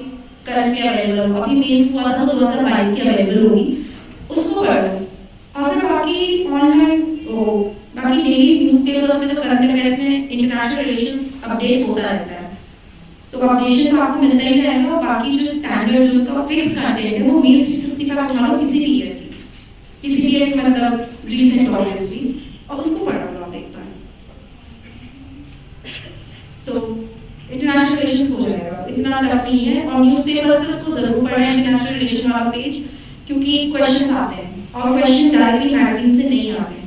करंटली अवेलेबल हो, अभी मेंस हुआ था तो 2022 की अवेलेबल होगी, उसको पढ़ो। और फिर बाकी ऑनलाइन बाकी डेली न्यूज़पेपर्स में तो करंट अफेयर्स में इंटरनेशनल रिलेशंस अपडेट होता रहता है, तो अपडेशन आपको मिलता ही जाएगा। बाकी जो स्टैंडर्ड जो उसका फिक्स कंटेंट है वो मेंस 365 उठा लो, किसी भी ईयर की, किसी भी एक मतलब रीसेंट पॉलिसी, और उसको पढ़ लो आप एक बार, तो इंटरनेशनल रिलेशंस हो जाएगा। इतना टफ नहीं है। और न्यूज़पेपर से उसको जरूर पढ़ें इंटरनेशनल रिलेशन वाला पेज, क्योंकि क्वेश्चंस आते हैं और क्वेश्चन डायरेक्टली मैगजीन से नहीं आते हैं।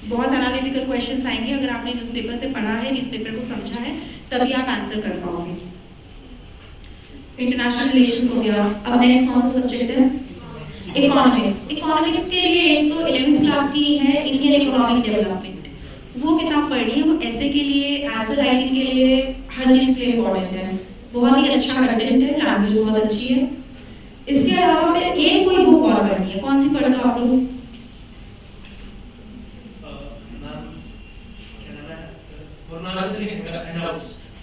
बहुत एनालिटिकल क्वेश्चंस आएंगे। अगर आपने न्यूज़पेपर से पढ़ा है, न्यूज़पेपर को समझा है, तभी आप आंसर कर पाओगे। इंटरनेशनल रिलेशंस हो गया। अब नेक्स्ट कौन सा सब्जेक्ट है? इकोनॉमिक्स। इकोनॉमिक्स के लिए एक तो 11th क्लास की है इंडियन इकोनॉमिक डेवलपमेंट, वो किताब पढ़नी है। वो ऐसे के लिए, एज अ राइटिंग के लिए, हर चीज के लिए इम्पोर्टेंट है। बहुत ही अच्छा कंटेंट है, लैंग्वेज बहुत अच्छी है। इसके अलावा फिर एक कोई बुक और पढ़नी है। कौन सी पढ़ते हो आप लोग?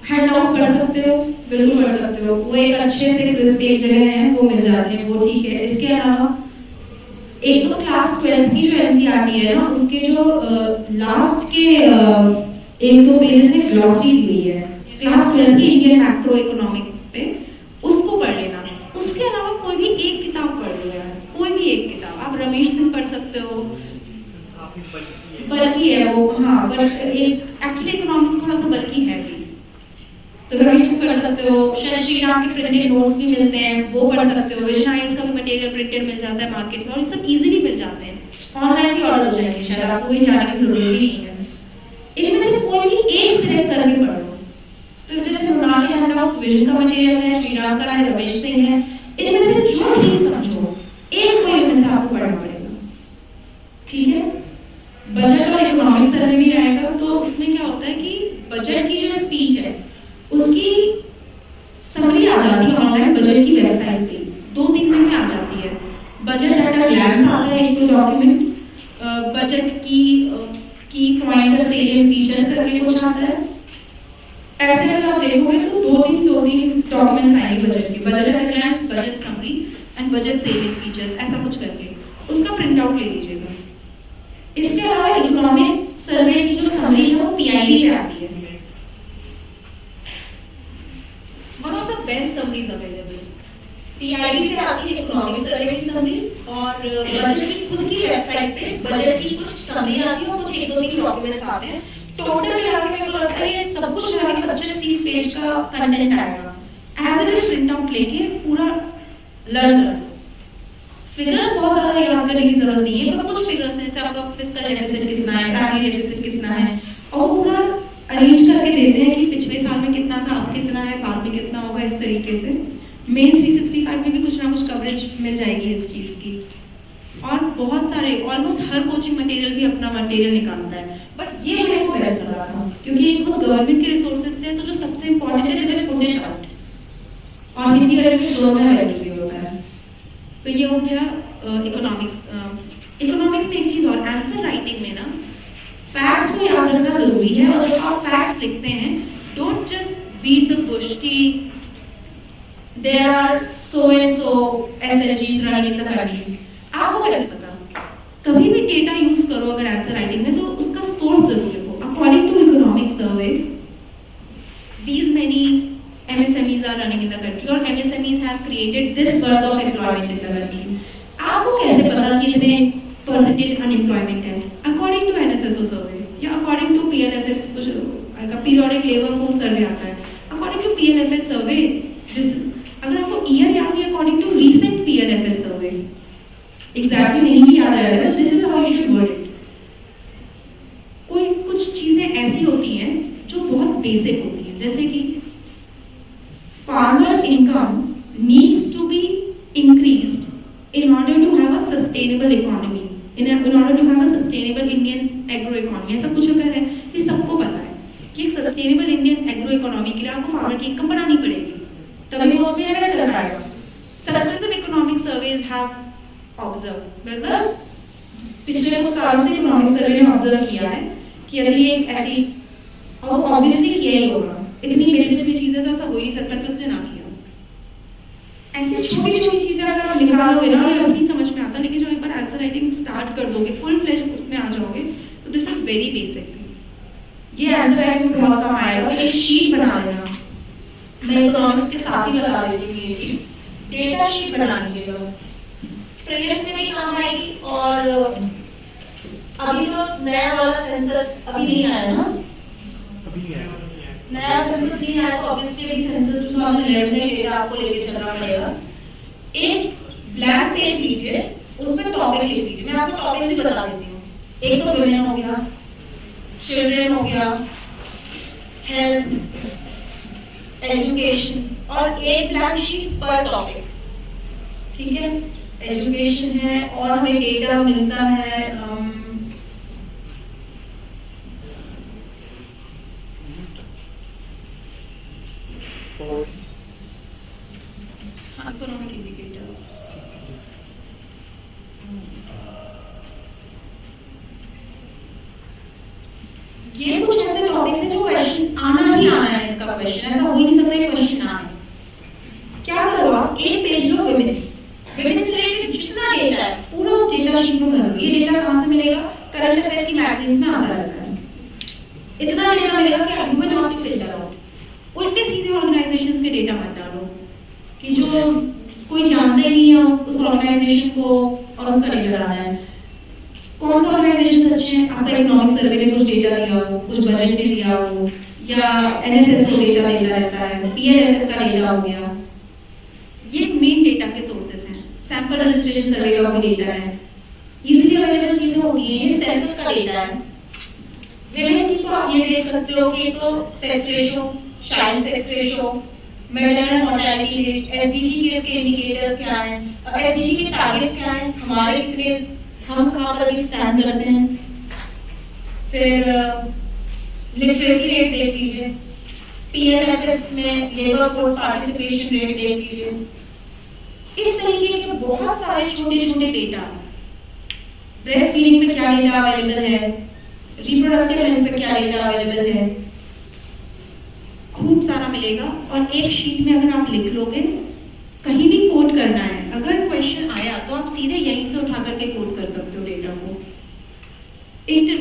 हैंडआउट्स पढ़ सकते हो, बिल्कुल पढ़ सकते हो। वो एक अच्छे से क्विज की जगह है, वो मिल जाते हैं, वो ठीक है। इसके अलावा एक तो क्लास 12 की जो एनसीईआरटी है ना, उसके जो लास्ट के एक दो पेजेस में ग्लॉसी दी हुई है क्लास 12 की इंडियन मैक्रो इकोनॉमिक्स पे, उसको पढ़ लेना। उसके अलावा कोई भी एक किताब पढ़ लो यार, कोई भी एक किताब। आप रमेश सिंह पढ़ सकते हो, बल्कि है वो, हाँ, बट एक एक्चुअली इकोनॉमिक्स थोड़ा सा बल्कि है भी, तो रमेश सिंह पढ़ सकते हो। शशि राम के प्रिंटेड नोट्स भी मिलते हैं, वो पढ़ सकते हो। विजनाइज का भी मटेरियल प्रिंटेड मिल जाता है मार्केट में, और ये सब इजीली मिल जाते हैं। ऑनलाइन भी ऑर्डर हो जाएंगे, शायद आपको ये जाने की जरूरत ही नहीं है। इनमें से कोई भी एक सिलेक्ट करके पढ़ लो। तो जैसे मृणाल के हैंडआउट्स विजन का मटेरियल है, श्री राम का है, रमेश सिंह है, इनमें से जो ठीक समझो, एक कोई इनमें से आपको पढ़ना पड़ेगा। ठीक है? बजट और इकोनॉमिक सर्वे भी आएगा, तो उसमें क्या होता है कि बजट की जो स्पीच है उसकी समरी आ जाती है ऑनलाइन बजट की वेबसाइट पे, 2-3 दिन में आ जाती है। बजट एट अ ग्लैंस आता है एक डॉक्यूमेंट, बजट की पॉइंट्स और सेलिएंट फीचर्स करके कुछ आता है। ऐसे अगर आप देखोगे तो 2-3 डॉक्यूमेंट्स आएंगे बजट के, budget at a glance, budget summary and budget salient features, ऐसा कुछ करके उसका प्रिंट आउट ले लीजिएगा। इसके अलावा इकोनॉमिक सर्वे की जो समरी है वो पीआईबी पे आती है, one of the best summaries available. PIB पे आती है इकोनॉमिक सर्वे की समरी, और बजट की खुद की वेबसाइट पे बजट की कुछ समरी आती है और कुछ 1-2-3 डॉक्यूमेंट्स आते हैं। टोटल मिला के मेरे को लगता है ये सब कुछ मिला के 25-30 पेज का कंटेंट आएगा। एज ए प्रिंट आउट लेके पूरा लर्न कर। फिगर्स बहुत ज्यादा याद करने की जरूरत नहीं है, पर कुछ फिगर्स हैं जैसे आपका फिस्कल डेफिसिट कितना है, प्राइमरी डेफिसिट कितना है, और वो पूरा अरेंज करके देते हैं कि पिछले साल में कितना था, अब कितना है, बाद में कितना होगा। इस तरीके से मेन 365 में भी कुछ ना कुछ कवरेज मिल जाएगी इस चीज की। और बहुत सारे ऑलमोस्ट हर कोचिंग मटेरियल भी अपना मटेरियल निकालता है, बट ये मेरे को बेस्ट लगा था क्योंकि ये खुद गवर्नमेंट के रिसोर्सेज से, तो जो सबसे इंपॉर्टेंट है दे पुट इट आउट, और हिंदी में भी जोर में वैल्यू भी होता है। तो ये हो गया इकोनॉमिक्स। इकोनॉमिक्स में एक चीज और, आंसर राइटिंग में ना फैक्ट्स को याद रखना जरूरी है, और जब आप फैक्ट्स लिखते हैं don't just beat the bush कि there are so and so एसएचजीस रनिंग इन द कंट्री। आपको कैसे पता? कभी भी डेटा यूज करो अगर आंसर राइटिंग में, तो उसका सोर्स जरूर लिखो। According to economic survey these many MSMEs are running in the country, और MSMEs have created this worth of employment in the country। आपको कैसे पता कि इतने परसेंटेज अनएम्प्लॉयमेंट है? अकॉर्डिंग टू NSSO सर्वे या अकॉर्डिंग टू PLFS, कुछ पीरियोडिक लेबर फोर्स सर्वे आता है, अकॉर्डिंग टू PLFS सर्वे, अगर आपको ईयर याद है according to recent PLFS survey, exactly नहीं याद आ रहा है, this is how you should word it. कोई कुछ चीजें ऐसी होती हैं जो बहुत बेसिक होती हैं, जैसे कि farmers income needs to be increased in order to have a sustainable economy, in order to have a sustainable Indian agro economy। ऐसा कुछ अगर है, ये सबको पता है कि एक सस्टेनेबल इंडियन एग्रो इकोनॉमी के लिए आपको फार्मर की इनकम बढ़ानी पड़ेगी, तभी वो उसमें इन्वेस्ट कर पाएगा। Successive economic surveys have observe, मतलब पिछले कुछ सालों से इकोनॉमिक सर्वे ने ऑब्जर्व किया है कि यदि एक ऐसी, और ऑब्वियसली किया ही होगा, इतनी बेसिक चीजें तो ऐसा हो ही नहीं सकता कि उसने ना किया। ऐसी छोटी छोटी चीजें अगर आप निकालोगे ना, ये नहीं समझ में आता, लेकिन जब एक बार आंसर राइटिंग स्टार्ट कर दोगे, फुल फ्लेज उसमें आ जाओगे, तो दिस इज वेरी बेसिक। ये आंसर राइटिंग में बहुत काम आएगा। एक शीट बना लेना, मैं इकोनॉमिक्स के साथ ही बता देती हूँ ये चीज, डेटा शीट बना लीजिएगा, प्रीलिम्स में भी काम आएगी। और अभी तो नया वाला सेंसस अभी नहीं आया ना, नया सेंसस नहीं आया, तो ऑब्वियसली अभी सेंसस 2011 में डेटा आपको लेके चलना पड़ेगा। एक ब्लैंक पेज लीजिए, उसमें टॉपिक लिख दीजिए। मैं आपको टॉपिक्स भी बता देती हूँ। एक तो वुमेन हो गया, चिल्ड्रन हो गया, हेल्थ, एजुकेशन, और एक ब्लैंक शीट पर टॉपिक, ठीक है। एजुकेशन है और हमें डेटा मिलता है इकोनॉमिक इंडिकेटर्स। ये कुछ ऐसे टॉपिक्स हैं जो क्वेश्चन आना ही आना है, इसका क्वेश्चन ऐसा हो ही नहीं सकता ये क्वेश्चन ना आए। क्या करो आप, एक पेज लो विमेन से रिलेटेड जितना डेटा है पूरा उस डेटा शीट में भरो। ये डेटा कहाँ से मिलेगा? करंट अफेयर्स की मैगजीन में आता रहता है। इतना डेटा मिलेगा कि आप यू नॉट फिल्टर आउट। उल्टे सीधे ऑर्गेनाइजेशंस के डेटा मत डालो कि जो कोई जानता ही नहीं है उस ऑर्गेनाइजेशन को और उसका डेटा डालना है। कौन सा ऑर्गेनाइजेशन अच्छे हैं? आपका इकोनॉमिक सर्वे में कुछ डेटा दिया हो, कुछ बजट में दिया हो, या एनएसएस डेटा देता रहता है, पीएलएफएस का डेटा हो गया। ये मेन डेटा के सोर्सेस हैं। सैंपल रजिस्ट्रेशन सर्वे का भी डेटा है, इजीली अवेलेबल चीजें होती हैं। ये सेंसस का डेटा है। विमेन की तो आप ये देख सकते हो कि तो sex ratio, child sex ratio, maternal mortality rate, SDG के इसके इंडिकेटर्स क्या हैं, एसडीजी के टारगेट्स क्या हैं, हमारे कितने, हम कहां पर भी स्टैंड करते हैं। फिर लिटरेसी रेट देख लीजिए, पीएलएफएस में लेबर फोर्स पार्टिसिपेशन रेट देख लीजिए। इस तरीके के बहुत सारे छोटे छोटे डेटा, ब्रेस्ट फीडिंग पे क्या डेटा अवेलेबल है, रिप्रोडक्टिव हेल्थ पे क्या डेटा अवेलेबल है, खूब सारा मिलेगा। और एक शीट में अगर आप लिख लोगे, कहीं भी कोट करना है, अगर क्वेश्चन आया तो आप सीधे यहीं से उठा करके कोट कर सकते हो डेटा को।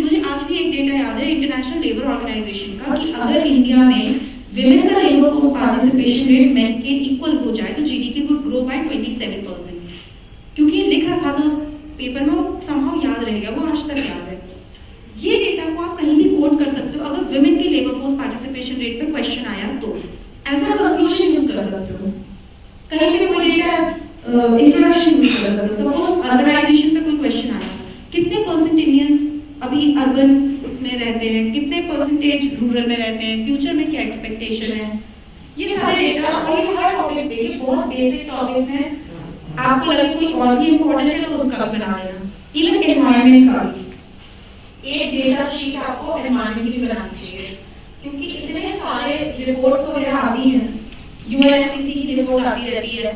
मुझे आज भी एक डेटा याद है इंटरनेशनल लेबर ऑर्गेनाइजेशन का, कि अगर इंडिया में विमेन का labour force participation rate main के इक्वल हो जाए तो जीडीपी वुड ग्रो बाय 27%, क्योंकि लिख रखा था तो उस पेपर में वो somehow याद रह गया, वो आज तक याद है। ये डेटा को आप कहीं भी कोट कर सकते हो, अगर women की लेबर फोर्स पार्टिसिपेशन रेट पे क्वेश्चन आया तो एज अ कंक्लूजन यूज कर सकते हो, कहीं भी कोई डेटा इंट्रोडक्शन यूज कर सकते हो। सपोज अर्बनाइजेशन पे कोई क्वेश्चन आया, कितने परसेंट इंडियंस अभी अर्बन उसमें रहते हैं, कितने परसेंटेज रूरल में रहते हैं, फ्यूचर में क्या एक्सपेक्टेशन है, ये सारे डेटा। और ये हर टॉपिक पे, ये बहुत बेसिक टॉपिक्स हैं, आपको लगे कोई और भी इम्पोर्टेंट है तो उसका बना लेना। इवन एनवायरनमेंट का भी एक डेटा शीट आपको एनवायरनमेंट की बनानी चाहिए, क्योंकि इतने सारे रिपोर्ट्स वगैरह आती हैं, यूएनएफसीसी की रिपोर्ट आती रहती है,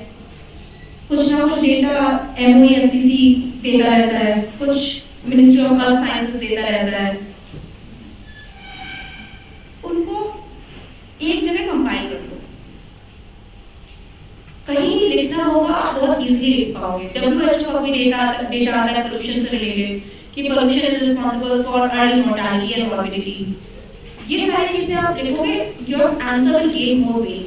कुछ ना कुछ डेटा एमओईएफसीसी देता रहता है, कुछ मिनिस्ट्री ऑफ अर्थ साइंसेस देता रहता है। उनको एक जगह कंपाइल कर दो, कहीं भी लिखना होगा आप बहुत इजीली लिख पाओगे। WHO का भी डेटा आता है पोल्यूशन से रिलेटेड कि pollution is responsible for early mortality and morbidity. ये सारी चीजें आप लिखोगे, your answer will gain more weight.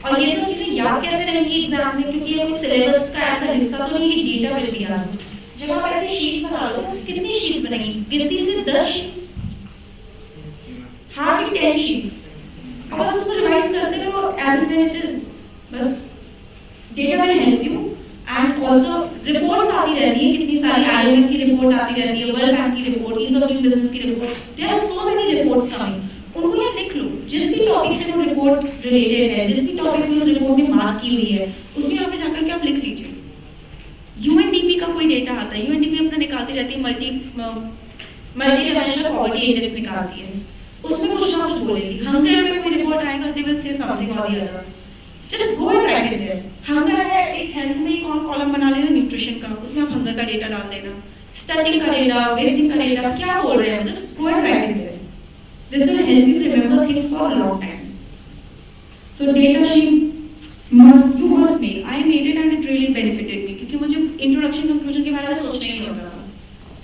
और ये सब चीजें याद कैसे रहेंगी एग्जाम में, क्योंकि ये कोई सिलेबस का ऐसा हिस्सा तो नहीं कि डेटा विल बी आस्क्ड। जब आप ऐसे शीट्स बना लो, कितनी शीट्स बनेंगी? गिनती से 10 शीट्स, हार्डली 10 शीट्स। अब आप उसको रिवाइज करते रहो एज इट इज, बस data will help you. And also reports आती रहती है, कितनी सारी IMF की रिपोर्ट आती रहती है, वर्ल्ड बैंक की report, ease of doing business की report, there are so many reports coming. उनको यहाँ लिख लो, जिस भी टॉपिक से वो रिपोर्ट रिलेटेड है, जिस भी टॉपिक में उस रिपोर्ट में मार्क की हुई है, उसके यहाँ पे जाकर के आप लिख लीजिए। यूएनडीपी का कोई डेटा आता है, यूएनडीपी अपना निकालती रहती है, मल्टी डायमेंशनल पॉवर्टी इंडेक्स निकालती है, उसमें कुछ ना कुछ बोलेगी। हंगर में कोई रिपोर्ट आएगा, दे विल से समथिंग और the other, just go and write it there. Hunger है, एक हेल्थ में एक और कॉलम बना लेना न्यूट्रिशन का, उसमें आप हंगर का डेटा डाल देना, स्टडिंग का डेटा, वेस्टिंग का डेटा, क्या बोल रहे हैं, just go and write it there. This will help you remember things for a long time. So data sheet you must make. I made it and it really benefited me, क्योंकि मुझे introduction conclusion के बारे में सोचना ही नहीं होता था।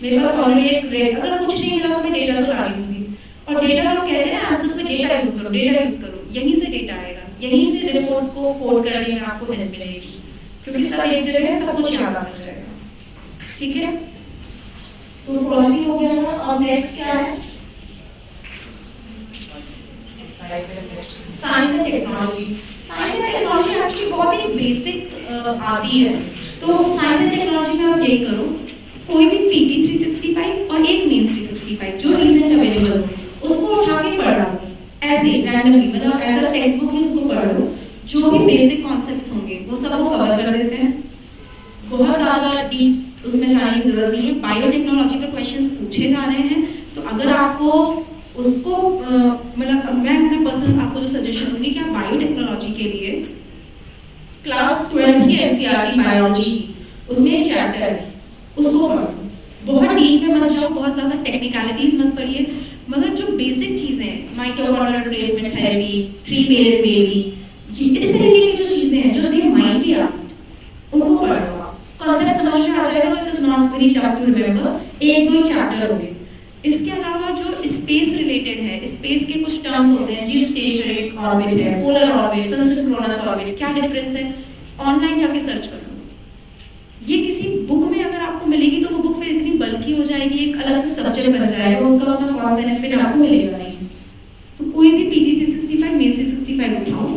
मेरे पास ऑलरेडी एक ग्रेड, अगर कुछ नहीं मिला तो मैं डेटा तो ला लूंगी। और डेटा लोग कहते हैं आंसर्स में डेटा यूज करो, डेटा यूज करो, यहीं से डेटा आएगा, यहीं से रिपोर्ट्स को कोड करने में आपको हेल्प मिलेगी, क्योंकि सब एक जगह है, सब कुछ याद आ जाएगा। ठीक है, तो क्वालिटी हो गया था। अब नेक्स्ट क्या है? Science and technology. Science and technology actually बहुत ही बेसिक आती है, तो साइंस एंड टेक्नोलॉजी में आप यही करो, कोई भी PT 365 और एक मेंस 365 जो रिसेंट अवेलेबल हो, उसको उठा के पढ़ लो ऐसे रैंडमली, मतलब एज अ टेक्स्ट बुक उसको पढ़ लो। जो भी बेसिक कॉन्सेप्ट्स होंगे वो सब वो कवर कर देते हैं, बहुत ज्यादा डीप उसमें जाने की जरूरत नहीं है। बायोटेक्नोलॉजी पे क्वेश्चंस पूछे जा रहे हैं, तो अगर आपको उसको मतलब मैं अपने पर्सनल आपको जो सजेशन दूंगी कि आप बायोटेक्नोलॉजी के लिए क्लास 12 की एनसीईआरटी बायोलॉजी, उसमें एक चैप्टर है, उसको पढ़ो। बहुत डीप में मत जाओ, बहुत ज्यादा टेक्निकलिटीज मत पढ़िए, मगर जो बेसिक चीजें हैं, mitochondrial replacement therapy, 3 pair baby, इस तरीके की जो चीजें हैं जो दे माइट बी आस्क्ड, उनको पढ़ो। कांसेप्ट समझ में आ जाएगा, तो it is not very tough to remember, एक दो ही चैप्टर होंगे। इसके अलावा जो स्पेस रिलेटेड है, स्पेस के कुछ टर्म्स होते हैं, जियोस्टेशनरी ऑर्बिट है, पोलर ऑर्बिट, सन सिंक्रोनस ऑर्बिट, क्या डिफरेंस है, ऑनलाइन जाके सर्च कर लो। ये किसी बुक में अगर आपको मिलेगी तो वो बुक फिर इतनी बल्कि हो जाएगी, एक अलग से सब्जेक्ट बन जाएगा, उसका अपना कॉन्सेप्ट फिर आपको मिलेगा नहीं। तो कोई भी PT 365 मेंस 365 उठाओ,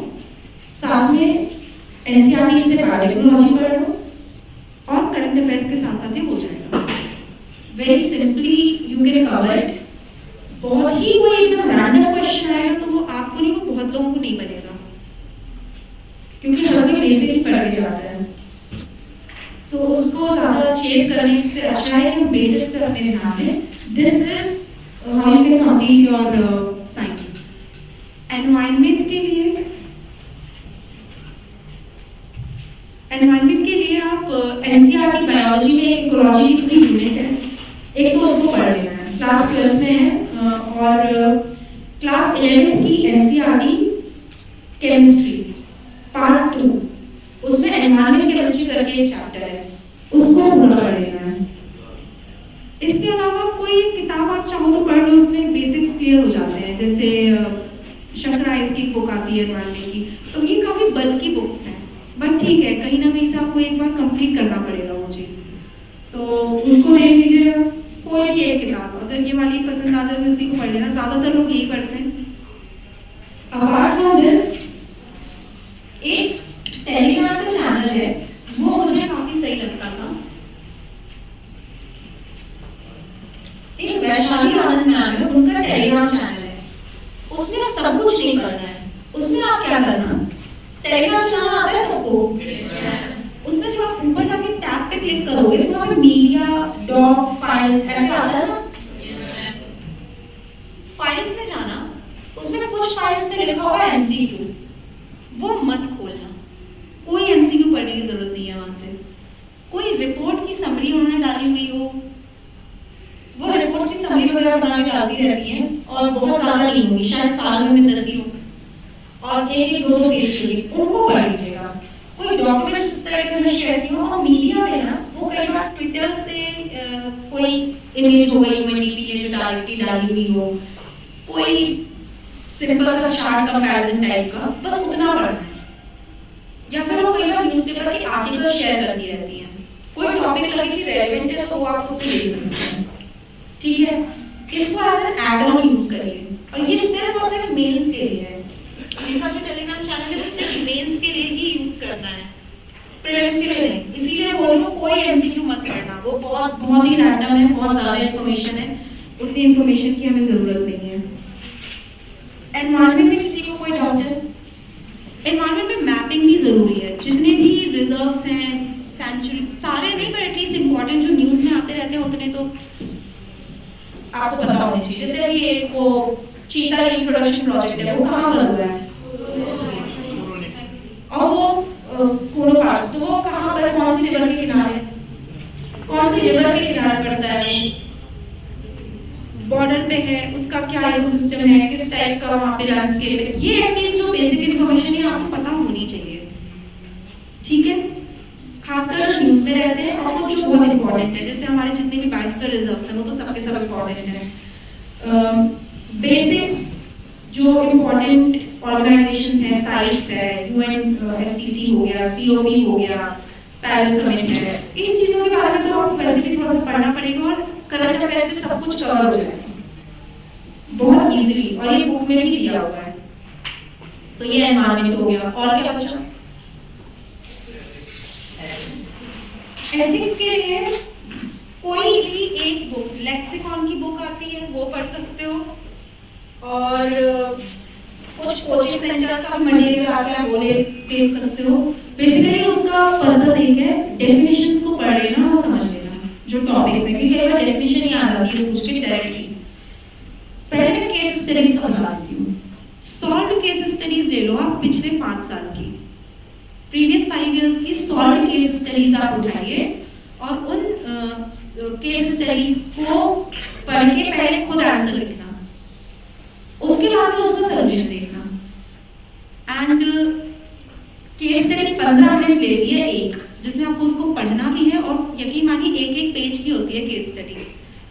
साथ में एनसीईआरटी से बायोटेक्नोलॉजी पढ़ लो और करंट अफेयर्स के साथ साथ ये हो जाएगा। Very simply you can cover it. बहुत ही कोई एकदम रैंडम क्वेश्चन आएगा तो वो आपको नहीं, वो बहुत लोगों को नहीं बनेगा, क्योंकि हर कोई बेसिक ही पढ़ के जाता है। तो उसको ज्यादा चेस करने से अच्छा है कि बेसिक्स पे अपने ध्यान दें। This is how you can complete your science. Environment के लिए आप एनसीईआरटी बायोलॉजी में इकोलॉजी की पूरी यूनिट है, एक तो उसको पढ़ लेना है, क्लास 12 में है, और क्लास 11 की एनसीईआरटी केमिस्ट्री पार्ट 2, उसमें एनवायरनमेंट केमिस्ट्री करके एक चैप्टर है, उसको पूरा पढ़ लेना है। इसके अलावा कोई किताब आप चाहो तो पढ़ लो, उसमें बेसिक्स क्लियर हो जाते हैं, जैसे शंकराइज की बुक आती है एनवायरनमेंट की, तो ये काफी बल्कि बुक्स हैं, बट ठीक है, कहीं ना कहीं से आपको एक बार कंप्लीट करना पड़ेगा वो चीज। तो उसको देख लीजिएगा, कोई भी एक किताब अगर ये वाली पसंद आ जाए तो उसी को पढ़ लेना, ज्यादातर लोग यही पढ़ते हैं। अपार्ट फ्रॉम दिस एक टेलीग्राम का चैनल है, वो मुझे काफी सही लगता था। एक वैशाली आनंद नाम है, उनका टेलीग्राम चैनल है। उसमें आप सब कुछ नहीं करना है, उसमें आप क्या करना, टेलीग्राम चैनल आता है सबको, उसमें जब आप ऊपर जाके टैब पे क्लिक करोगे तो वहाँ पे मीडिया, डॉक, फाइल्स ऐसा आता है ना। फाइल्स में जाना, उसमें कुछ फाइल्स में लिखा हुआ है एमसीक्यू, वो मत खोलना, कोई एमसीक्यू पढ़ने की जरूरत नहीं है। वहां से कोई रिपोर्ट की समरी उन्होंने डाली हुई हो, वो रिपोर्ट की समरी वगैरह बना के डालती रहती हैं और बहुत ज्यादा नहीं होगी, शायद साल में 10 ही हो और एक 2 पेज की, उनको पढ़ लीजिएगा। कोई डॉक्यूमेंट्स इस तरह के नहीं शेयर किए हो। और मीडिया में ना वो कई बार ट्विटर से कोई इमेज हो गई, यूएनडीपी जो डायरेक्टली डाली हुई हो, कोई सिंपल सा चार्ट कंपैरिजन टाइप का, बस उतना पढ़ना है। या फिर वो कई बार न्यूज़पेपर के आर्टिकल शेयर करती रहती हैं, कोई टॉपिक लगे कि रेलेवेंट है तो वो आप उसे ले सकते हैं, ठीक है। इसको as an add on use करिए, और ये सिर्फ और सिर्फ मेल्स के लिए है। इनका जो टेलीग्राम चैनल है वो सिर्फ मेल्स के लिए ही यूज करना है, प्रीलिम्स के लिए नहीं। इसीलिए बोल रही हूँ कोई एमसीक्यू मत करना, वो बहुत ही रैंडम है, बहुत ज्यादा इंफॉर्मेशन है, उतनी इंफॉर्मेशन की हमें जरूरत नहीं है। एनवायरनमेंट में किसी को कोई डाउट है? एनवायरनमेंट में मैपिंग भी जरूरी है। जितने भी रिजर्व्स हैं, सेंचुरी, सारे नहीं पर एटलीस्ट इंपॉर्टेंट जो न्यूज में आते रहते हैं उतने तो आपको पता होना चाहिए। जैसे अभी एक वो चीता इंट्रोडक्शन प्रोजेक्ट है, वो कहाँ पर हुआ है, और वो कोरो पार्क, तो वो कहाँ पर, कौन सी रिवर के किनारे, कौन सी रिवर के किनारे पड़ता है, बॉर्डर पे है, उसका क्या इकोसिस्टम है, किस टाइप का वहाँ पे लैंडस्केप है, ये एटलीस्ट जो बेसिक इंफॉर्मेशन है आपको पता होनी चाहिए, ठीक है। खासकर जो न्यूज में रहते हैं और कुछ बहुत इंपॉर्टेंट है, जैसे हमारे जितने भी 22 का रिजर्व्स हैं वो तो सबके सब इंपॉर्टेंट है। बेसिक्स जो इंपॉर्टेंट ऑर्गेनाइजेशन है, साइट्स है, यूएनएफसीसी हो गया, सीओपी हो गया, पेरिस समिट है, इन चीजों के बारे में तो आपको वैसे भी थोड़ा सा पढ़ना पड़ेगा और करंट अफेयर्स से सब कुछ कवर हो जाएगा बहुत इजीली, और ये बुक में भी दिया हुआ है। तो ये एनवायरनमेंट हो गया। और क्या पूछा? एथिक्स के लिए कोई भी एक बुक, लेक्सिकॉन की बुक आती है वो पढ़ सकते हो, और कुछ कोचिंग सेंटर्स का मटेरियल आता है वो देख सकते हो। बेसिकली उसका पर्पस एक है, डेफिनेशंस को पढ़ लेना और समझ लेना जो टॉपिक है, क्योंकि अगर डेफिनेशन ही आ जाती है पूछ के डायरेक्टली। पहले मैं केस स्टडीज का बताती हूँ। सॉल्व केस स्टडीज ले लो आप, पिछले 5 साल की, प्रीवियस 5 इयर्स की सॉल्व केस स्टडीज आप उठाइए और उन केस स्टडीज को पढ़ के पहले खुद आंसर लिखना, उसके बाद में उसका सॉल्यूशन देखना। एंड केस स्टडी 15 मिनट लेती है एक, जिसमें आपको उसको पढ़ना भी है, और यकीन मानिए एक पेज की होती है केस स्टडी,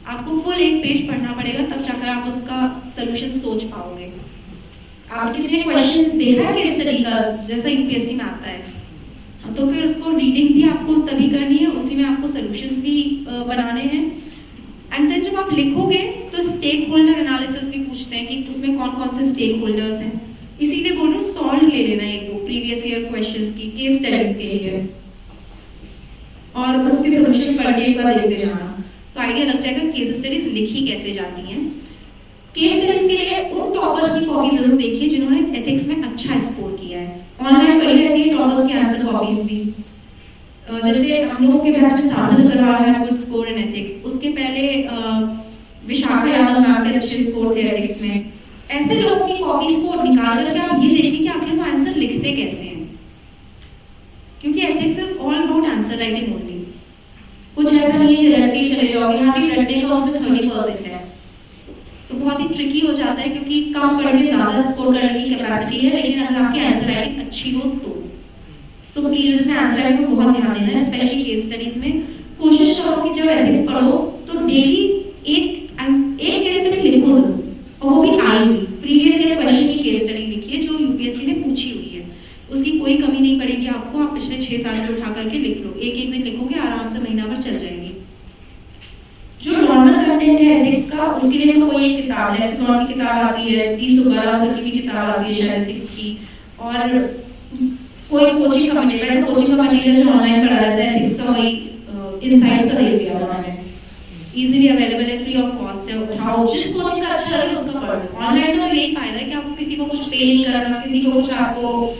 आपको फुल एक पेज पढ़ना पड़ेगा तब जाकर आप उसका सॉल्यूशन सोच पाओगे। आप किसी ने क्वेश्चन देखा है केस स्टडी का जैसा यूपीएससी में आता है, तो फिर उसको रीडिंग भी आपको तभी करनी है, उसी में आपको सॉल्यूशंस भी बनाने हैं। एंड देन जब आप लिखोगे तो स्टेक होल्डर एनालिसिस भी पूछते हैं कि उसमें कौन कौन से स्टेक होल्डर्स हैं, इसीलिए बोल रही हूँ सॉल्व ले लेना एक बुक प्रीवियस ईयर क्वेश्चंस की केस स्टडीज के लिए, और उसके सॉल्यूशन पढ़ने के बाद देखते जाना, तो आइडिया लग जाएगा केस स्टडीज लिखी कैसे जाती हैं। केस स्टडीज के लिए उन टॉपर्स की कॉपी जरूर देखिए जिन्होंने एथिक्स में अच्छा स्कोर किया है। ऑनलाइन पढ़ी रहती है टॉपर्स की आंसर कॉपीज भी, जैसे हम लोगों के बैच में साधन कर रहा है गुड स्कोर इन एथिक्स, उसके पहले विशाखा यादव मैम के अच्छे स्कोर थे एथिक्स में। ऐसे लोगों की कॉपीज को निकाल करके आप ये देखिए कि आखिर वो आंसर लिखते कैसे हैं, क्योंकि ethics is all about answer writing only. कुछ ऐसा नहीं है रटते चले जाओगे, यहाँ भी रटने का उसमें 30% है, तो बहुत ही ट्रिकी हो जाता है, क्योंकि कम पढ़ के ज्यादा स्कोर करने की कैपेसिटी है, लेकिन अगर आपकी आंसर राइटिंग अच्छी हो तो प्लीज इसमें आंसर राइटिंग को बहुत ध्यान देना है, स्पेशली केस स्टडीज में। कोशिश करो कि जब एथिक्स पढ़ो तो डेली एक केस स्टडी लिखो जरूर, और वो भी आई प्रीवियस ईयर क्वेश्चन की केस स्टडी लिखिए जो यूपीएससी ने पूछी हुई है, उसकी कोई कमी नहीं पड़ेगी आपको। आप पिछले 6 साल में उठा करके लिख लो, एक दिन लिखोगे आराम से महीना भर चल जाएगी। एथिक्स का, उसके लिए तो कोई एक किताब है, स्लॉट की किताब आती है, 30-12 सौ की किताब आती है शायद एथिक्स की, और कोई कोचिंग का मटेरियल, तो कोचिंग का मटेरियल जो ऑनलाइन पढ़ा जाता है एथिक्स का, वही इनसाइट्स का दे दिया उन्होंने, इजीली अवेलेबल है, फ्री ऑफ कॉस्ट है। हाउ जिस कोचिंग का अच्छा लगे उसका पढ़ लो। ऑनलाइन तो यही फायदा है कि आपको किसी को कुछ पे नहीं करना, किसी को कुछ आपको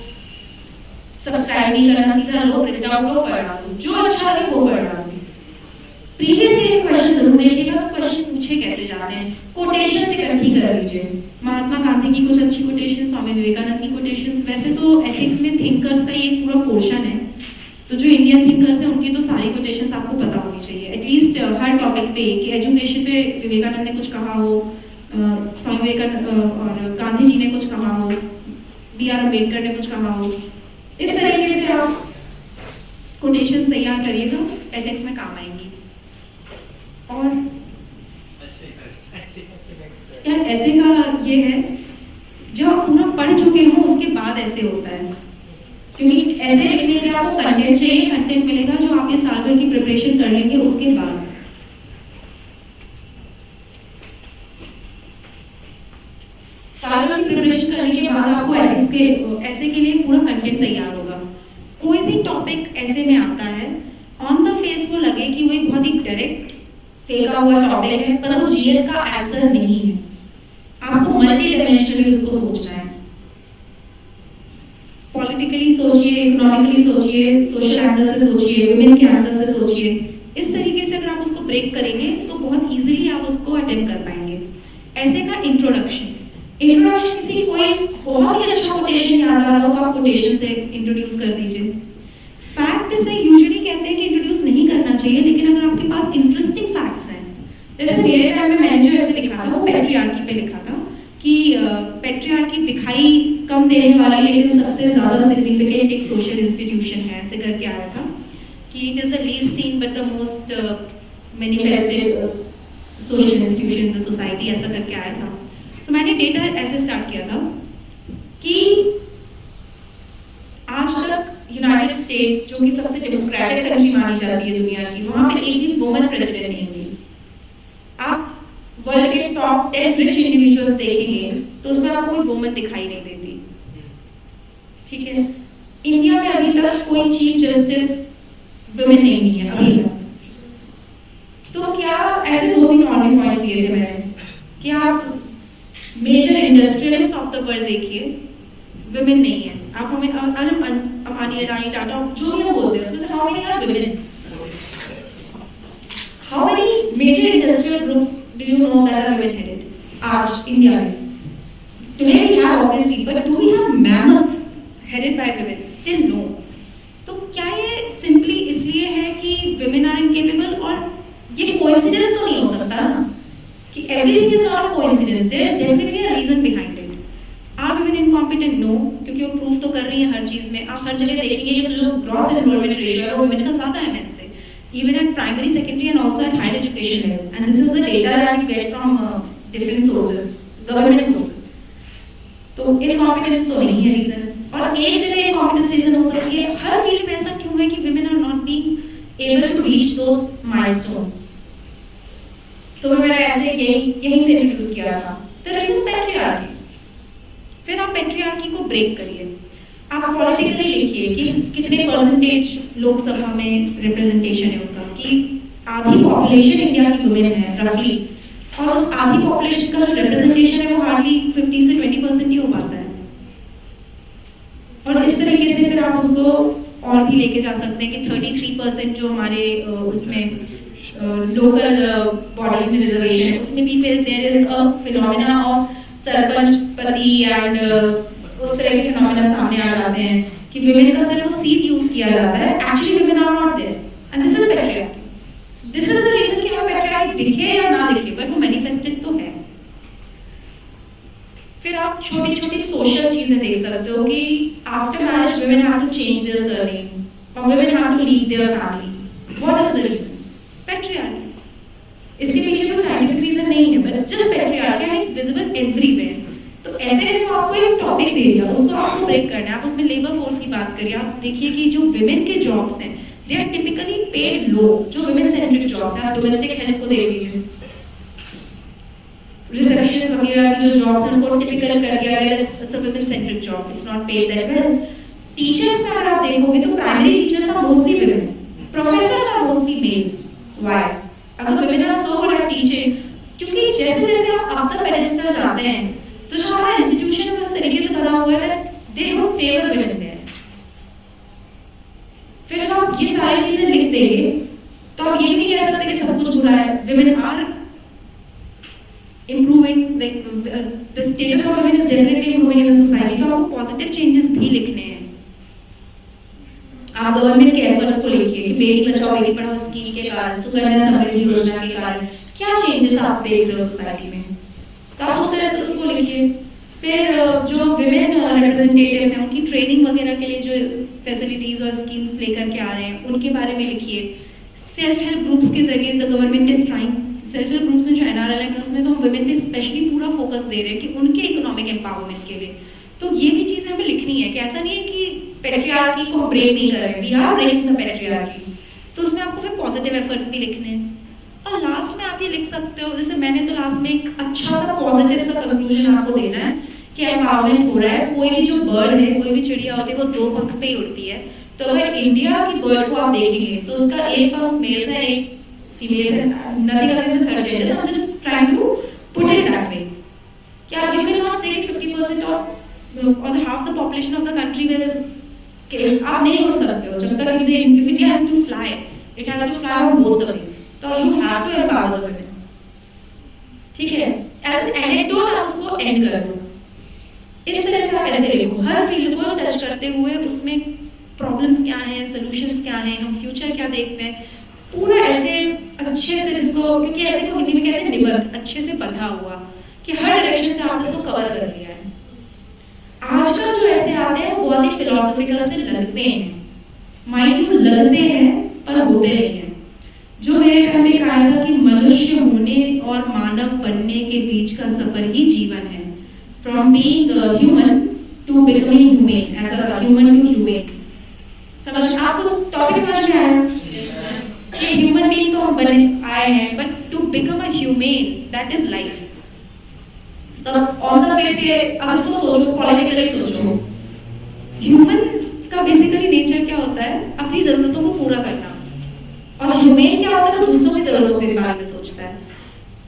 सब्सक्राइब नहीं करना, सीधा लो, प्रिंट आउट लो, पढ़ना, जो अच्छा लगे वो पढ़ना। प्रीवियस ईयर क्वेश्चन जरूर देखिएगा, क्वेश्चन पूछे कैसे जाते हैं, कोटेशन से इकट्ठी कर लीजिए। महात्मा गांधी की कुछ अच्छी कोटेशन, स्वामी विवेकानंद की कोटेशन। वैसे तो एथिक्स में थिंकर्स का ये पूरा पोर्शन है, तो जो इंडियन थिंकर्स हैं उनकी तो सारी कोटेशंस आपको पता होनी चाहिए, एटलीस्ट हर टॉपिक पे, कि एजुकेशन पे विवेकानंद ने कुछ कहा हो, स्वामी विवेकानंद और गांधी जी ने कुछ कहा हो, B.R. अम्बेडकर ने कुछ कहा हो। इस तरीके से आप कोटेशंस तैयार करिएगा, एथिक्स में काम आएंगी। और यार ऐसे का ये है, जब आप पूरा पढ़ चुके हो उसके बाद ऐसे होता है, क्योंकि ऐसे लिखने के लिए आपको कंटेंट चाहिए, कंटेंट मिलेगा जो आप ये साल भर की प्रिपरेशन कर लेंगे उसके बाद। साल भर की प्रिपरेशन करने के बाद आपको ऐसे के लिए पूरा कंटेंट तैयार होगा। कोई भी टॉपिक ऐसे में आता है, ऑन द फेस वो लगे कि वो एक बहुत ही डायरेक्ट फेंका हुआ टॉपिक है, पर वो जीएस का आंसर नहीं है, आपको मल्टी डायमेंशनली उसको सोचना है। पॉलिटिकली सोचिए, इकोनॉमिकली सोचिए, सोशल एंगल से सोचिए, वुमेन के एंगल से सोचिए। इस तरीके से अगर आप उसको ब्रेक करेंगे तो बहुत इजीली आप उसको अटेम्प्ट कर पाएंगे। ऐसे का इंट्रोडक्शन किसी कोई बहुत ही अच्छा कोटेशन याद आ रहा हो, आप कोटेशन से इंट्रोड्यूस कर दीजिए। फैक्ट से यूजुअली कहते हैं कि इंट्रोड्यूस नहीं करना चाहिए, लेकिन अगर आपके पास इंटरेस्टिंग फैक्ट्स हैं, जैसे मेरे टाइम में मैंने जो ऐसे लिखा था वो पैट्रियार्की पे लिखा था कि पैट्रियार्की दिखाई कम देने वाली लेकिन सबसे ज्यादा सिग्निफिकेंट एक सोशल इंस्टीट्यूशन है, ऐसे करके आया था कि it is the least seen but the most manifested social institution in the society, ऐसा करके आया था। तो मैंने डेटा ऐसे स्टार्ट किया था कि आज तक यूनाइटेड स्टेट्स, जो कि सबसे डेमोक्रेटिक कंट्री मानी जाती है दुनिया की, वहां पे एक भी वुमन प्रेसिडेंट नहीं हुई। आप वर्ल्ड के टॉप 10 रिच इंडिविजुअल्स देखेंगे तो उसमें आपको कोई वुमन दिखाई नहीं देती, ठीक है। इंडिया में अभी तक कोई चीफ जस्टिस वुमेन नहीं है अभी तक। तो क्या ऐसे 2-3 और पॉइंट्स दिए थे मैंने कि आप major industrialist of the world देखिए, वुमेन नहीं है। आप हमें अंबानी, अडानी, टाटा जो भी बोलते हैं उसमें how many are women? How many major industrial groups do you know that are women headed आज इंडिया में? Today we have obviously, but do we have mammoth headed by women? Still no. तो क्या ये simply इसलिए है कि women are incapable, और ये coincidence तो नहीं हो सकता ना कि everything is not a coincidence. There is definitely a reason behind it. Are women incompetent? No, क्योंकि वो प्रूफ तो कर रही है हर चीज में। आप हर जगह देखेंगे ये जो ग्रॉस एनरोलमेंट रेशियो है वो women का ज्यादा है men से, even at primary, secondary and also at higher education level. And this is the data that you get from different sources, government sources. तो incompetence तो नहीं है रीजन, और एक जगह incompetence रीजन हो सकती है। हर फील्ड में ऐसा क्यों है कि women are not being able to reach those milestones? तो मैंने ऐसे यहीं से इंट्रोड्यूस किया था। The reason is patriarchy. फिर आप patriarchy को ब्रेक करिए। आप पॉलिटिकली लिखिए कि कितने परसेंटेज लोकसभा में रिप्रेजेंटेशन है उनका, कि आधी पॉपुलेशन इंडिया की वुमेन है रफली, और उस आधी पॉपुलेशन का जो रिप्रेजेंटेशन है वो हार्डली 15 से 20% ही हो पाता है। और इस तरीके से फिर आप उसको और भी लेके जा सकते हैं कि 33% जो हमारे उसमें लोकल बॉडीज में रिजर्वेशन है, उसमें भी फिर there is a phenomena of sarpanch pati and उस तरह के फिनोमेना सामने आ जाते हैं कि women का सिर्फ सीट यूज किया जाता है, actually women are not there, and this is patriarchy. This is the reason कि वो patriarchy दिखे या ना दिखे, but वो manifested तो है। फिर आप छोटी-छोटी सोशल चीजें देख सकते हो कि after marriage women have to change their surname, or women have to leave their family. What is the reason? Patriarchy. इसके पीछे कोई scientific reason नहीं है, but it's just patriarchy and it's visible everywhere. तो ऐसे में तो आपको एक टॉपिक दे दिया, उसको आपको ब्रेक करना है। आप उसमें लेबर फोर्स की बात करिए, आप देखिए कि जो विमेन के जॉब्स हैं दे आर टिपिकली पेड लो, जो विमेन सेंट्रिक जॉब्स हैं। आप डोमेस्टिक हेल्थ को देख लीजिए, रिसेप्शनिस्ट वगैरह की जो जॉब्स हैं उनको टिपिकल कर दिया गया है, it's a women centric job, it's not paid that well. Teachers में अगर आप देखोगे तो primary teachers are mostly women, professors are mostly males. Why? अगर women are so good at teaching, क्योंकि जैसे जैसे आप अपना पेडेस्टल जाते हैं तो जो हमारा इंस्टीट्यूशन में उस तरीके से बना हुआ है they don't favour women there. फिर जब आप ये सारी चीजें लिख देंगे तो आप ये नहीं कह सकते कि सब कुछ बुरा है। women are improving, the status of women is definitely improving in the society, तो आपको पॉजिटिव चेंजेस भी लिखने हैं। आप गवर्नमेंट के एफर्ट्स को लिखिए कि बेटी बचाओ बेटी पढ़ाओ स्कीम के कारण, सुकन्या समृद्धि योजना के कारण क्या चेंजेस आप देख रहे हो सोसाइटी में, तो आप उस तरह से उसको लिखिए। फिर जो विमेन रिप्रेजेंटेटिव्स हैं उनकी ट्रेनिंग वगैरह के लिए जो फैसिलिटीज और स्कीम्स लेकर के आ रहे हैं उनके बारे में लिखिए। सेल्फ हेल्प ग्रुप्स के जरिए the government is trying, self help groups में जो एनआरएलएम है उसमें तो हम वुमेन पे स्पेशली पूरा फोकस दे रहे हैं कि उनके इकोनॉमिक एम्पावरमेंट के लिए। तो ये भी चीजें हमें लिखनी है कि ऐसा नहीं है कि पैट्रियार्की को ब्रेक नहीं कर रहे, we are breaking the patriarchy, तो उसमें आपको फिर पॉजिटिव एफर्ट्स भी लिखने हैं। और लास्ट में आप ये लिख सकते हो, जैसे मैंने तो लास्ट में एक अच्छा सा पॉजिटिव सा कंक्लूजन आपको देना है कि एम्पावरमेंट हो रहा है। कोई भी जो बर्ड है, कोई भी चिड़िया होती है वो दो पंख पे ही उड़ती है, तो अगर इंडिया की बर्ड को आप देखेंगे तो उसका एक पंख मेल है एक फीमेल है, nothing against the third gender, I am just trying to put it that way. क्या यू कैन नॉट से 50% और half the population of the country will, आप नहीं हो सकते हो जब तक India has to fly, it has to fly on both the wings, तो you have to empower women. ठीक है, एज एनेक्डोट आप उसको एंड कर दो, इस तरह से आप ऐसे लिखो, हर फील्ड को टच करते हुए उसमें प्रॉब्लम्स क्या हैं, सॉल्यूशंस क्या हैं, हम फ्यूचर क्या देखते हैं, पूरा ऐसे अच्छे से इसको, क्योंकि ऐसे को हिंदी में कहते हैं निबद्ध, अच्छे से बंधा हुआ कि हर डायरेक्शन से आपने इसको कवर कर लिया है। आजकल जो ऐसे आते हैं वो बहुत ही फिलोसॉफिकल से लगते हैं, माइंड यू लगते हैं पर होते नहीं हैं। जो मेरे घर में कहा था कि मनुष्य होने और मानव बनने के बीच का सफर ही जीवन है, from being human to becoming humane, as a human to humane। समझ आपको टॉपिक समझ में आया कि ह्यूमन बीइंग तो हम बने आए हैं, but to become a human that is life. तो ऑन द वे से अब इसको सोचो, पॉलिटिकली सोचो, ह्यूमन का बेसिकली नेचर क्या होता है, अपनी जरूरतों को पूरा करना, और ह्यूमेन क्या होता है, दूसरों की जरूरतों के बारे में सोचता है।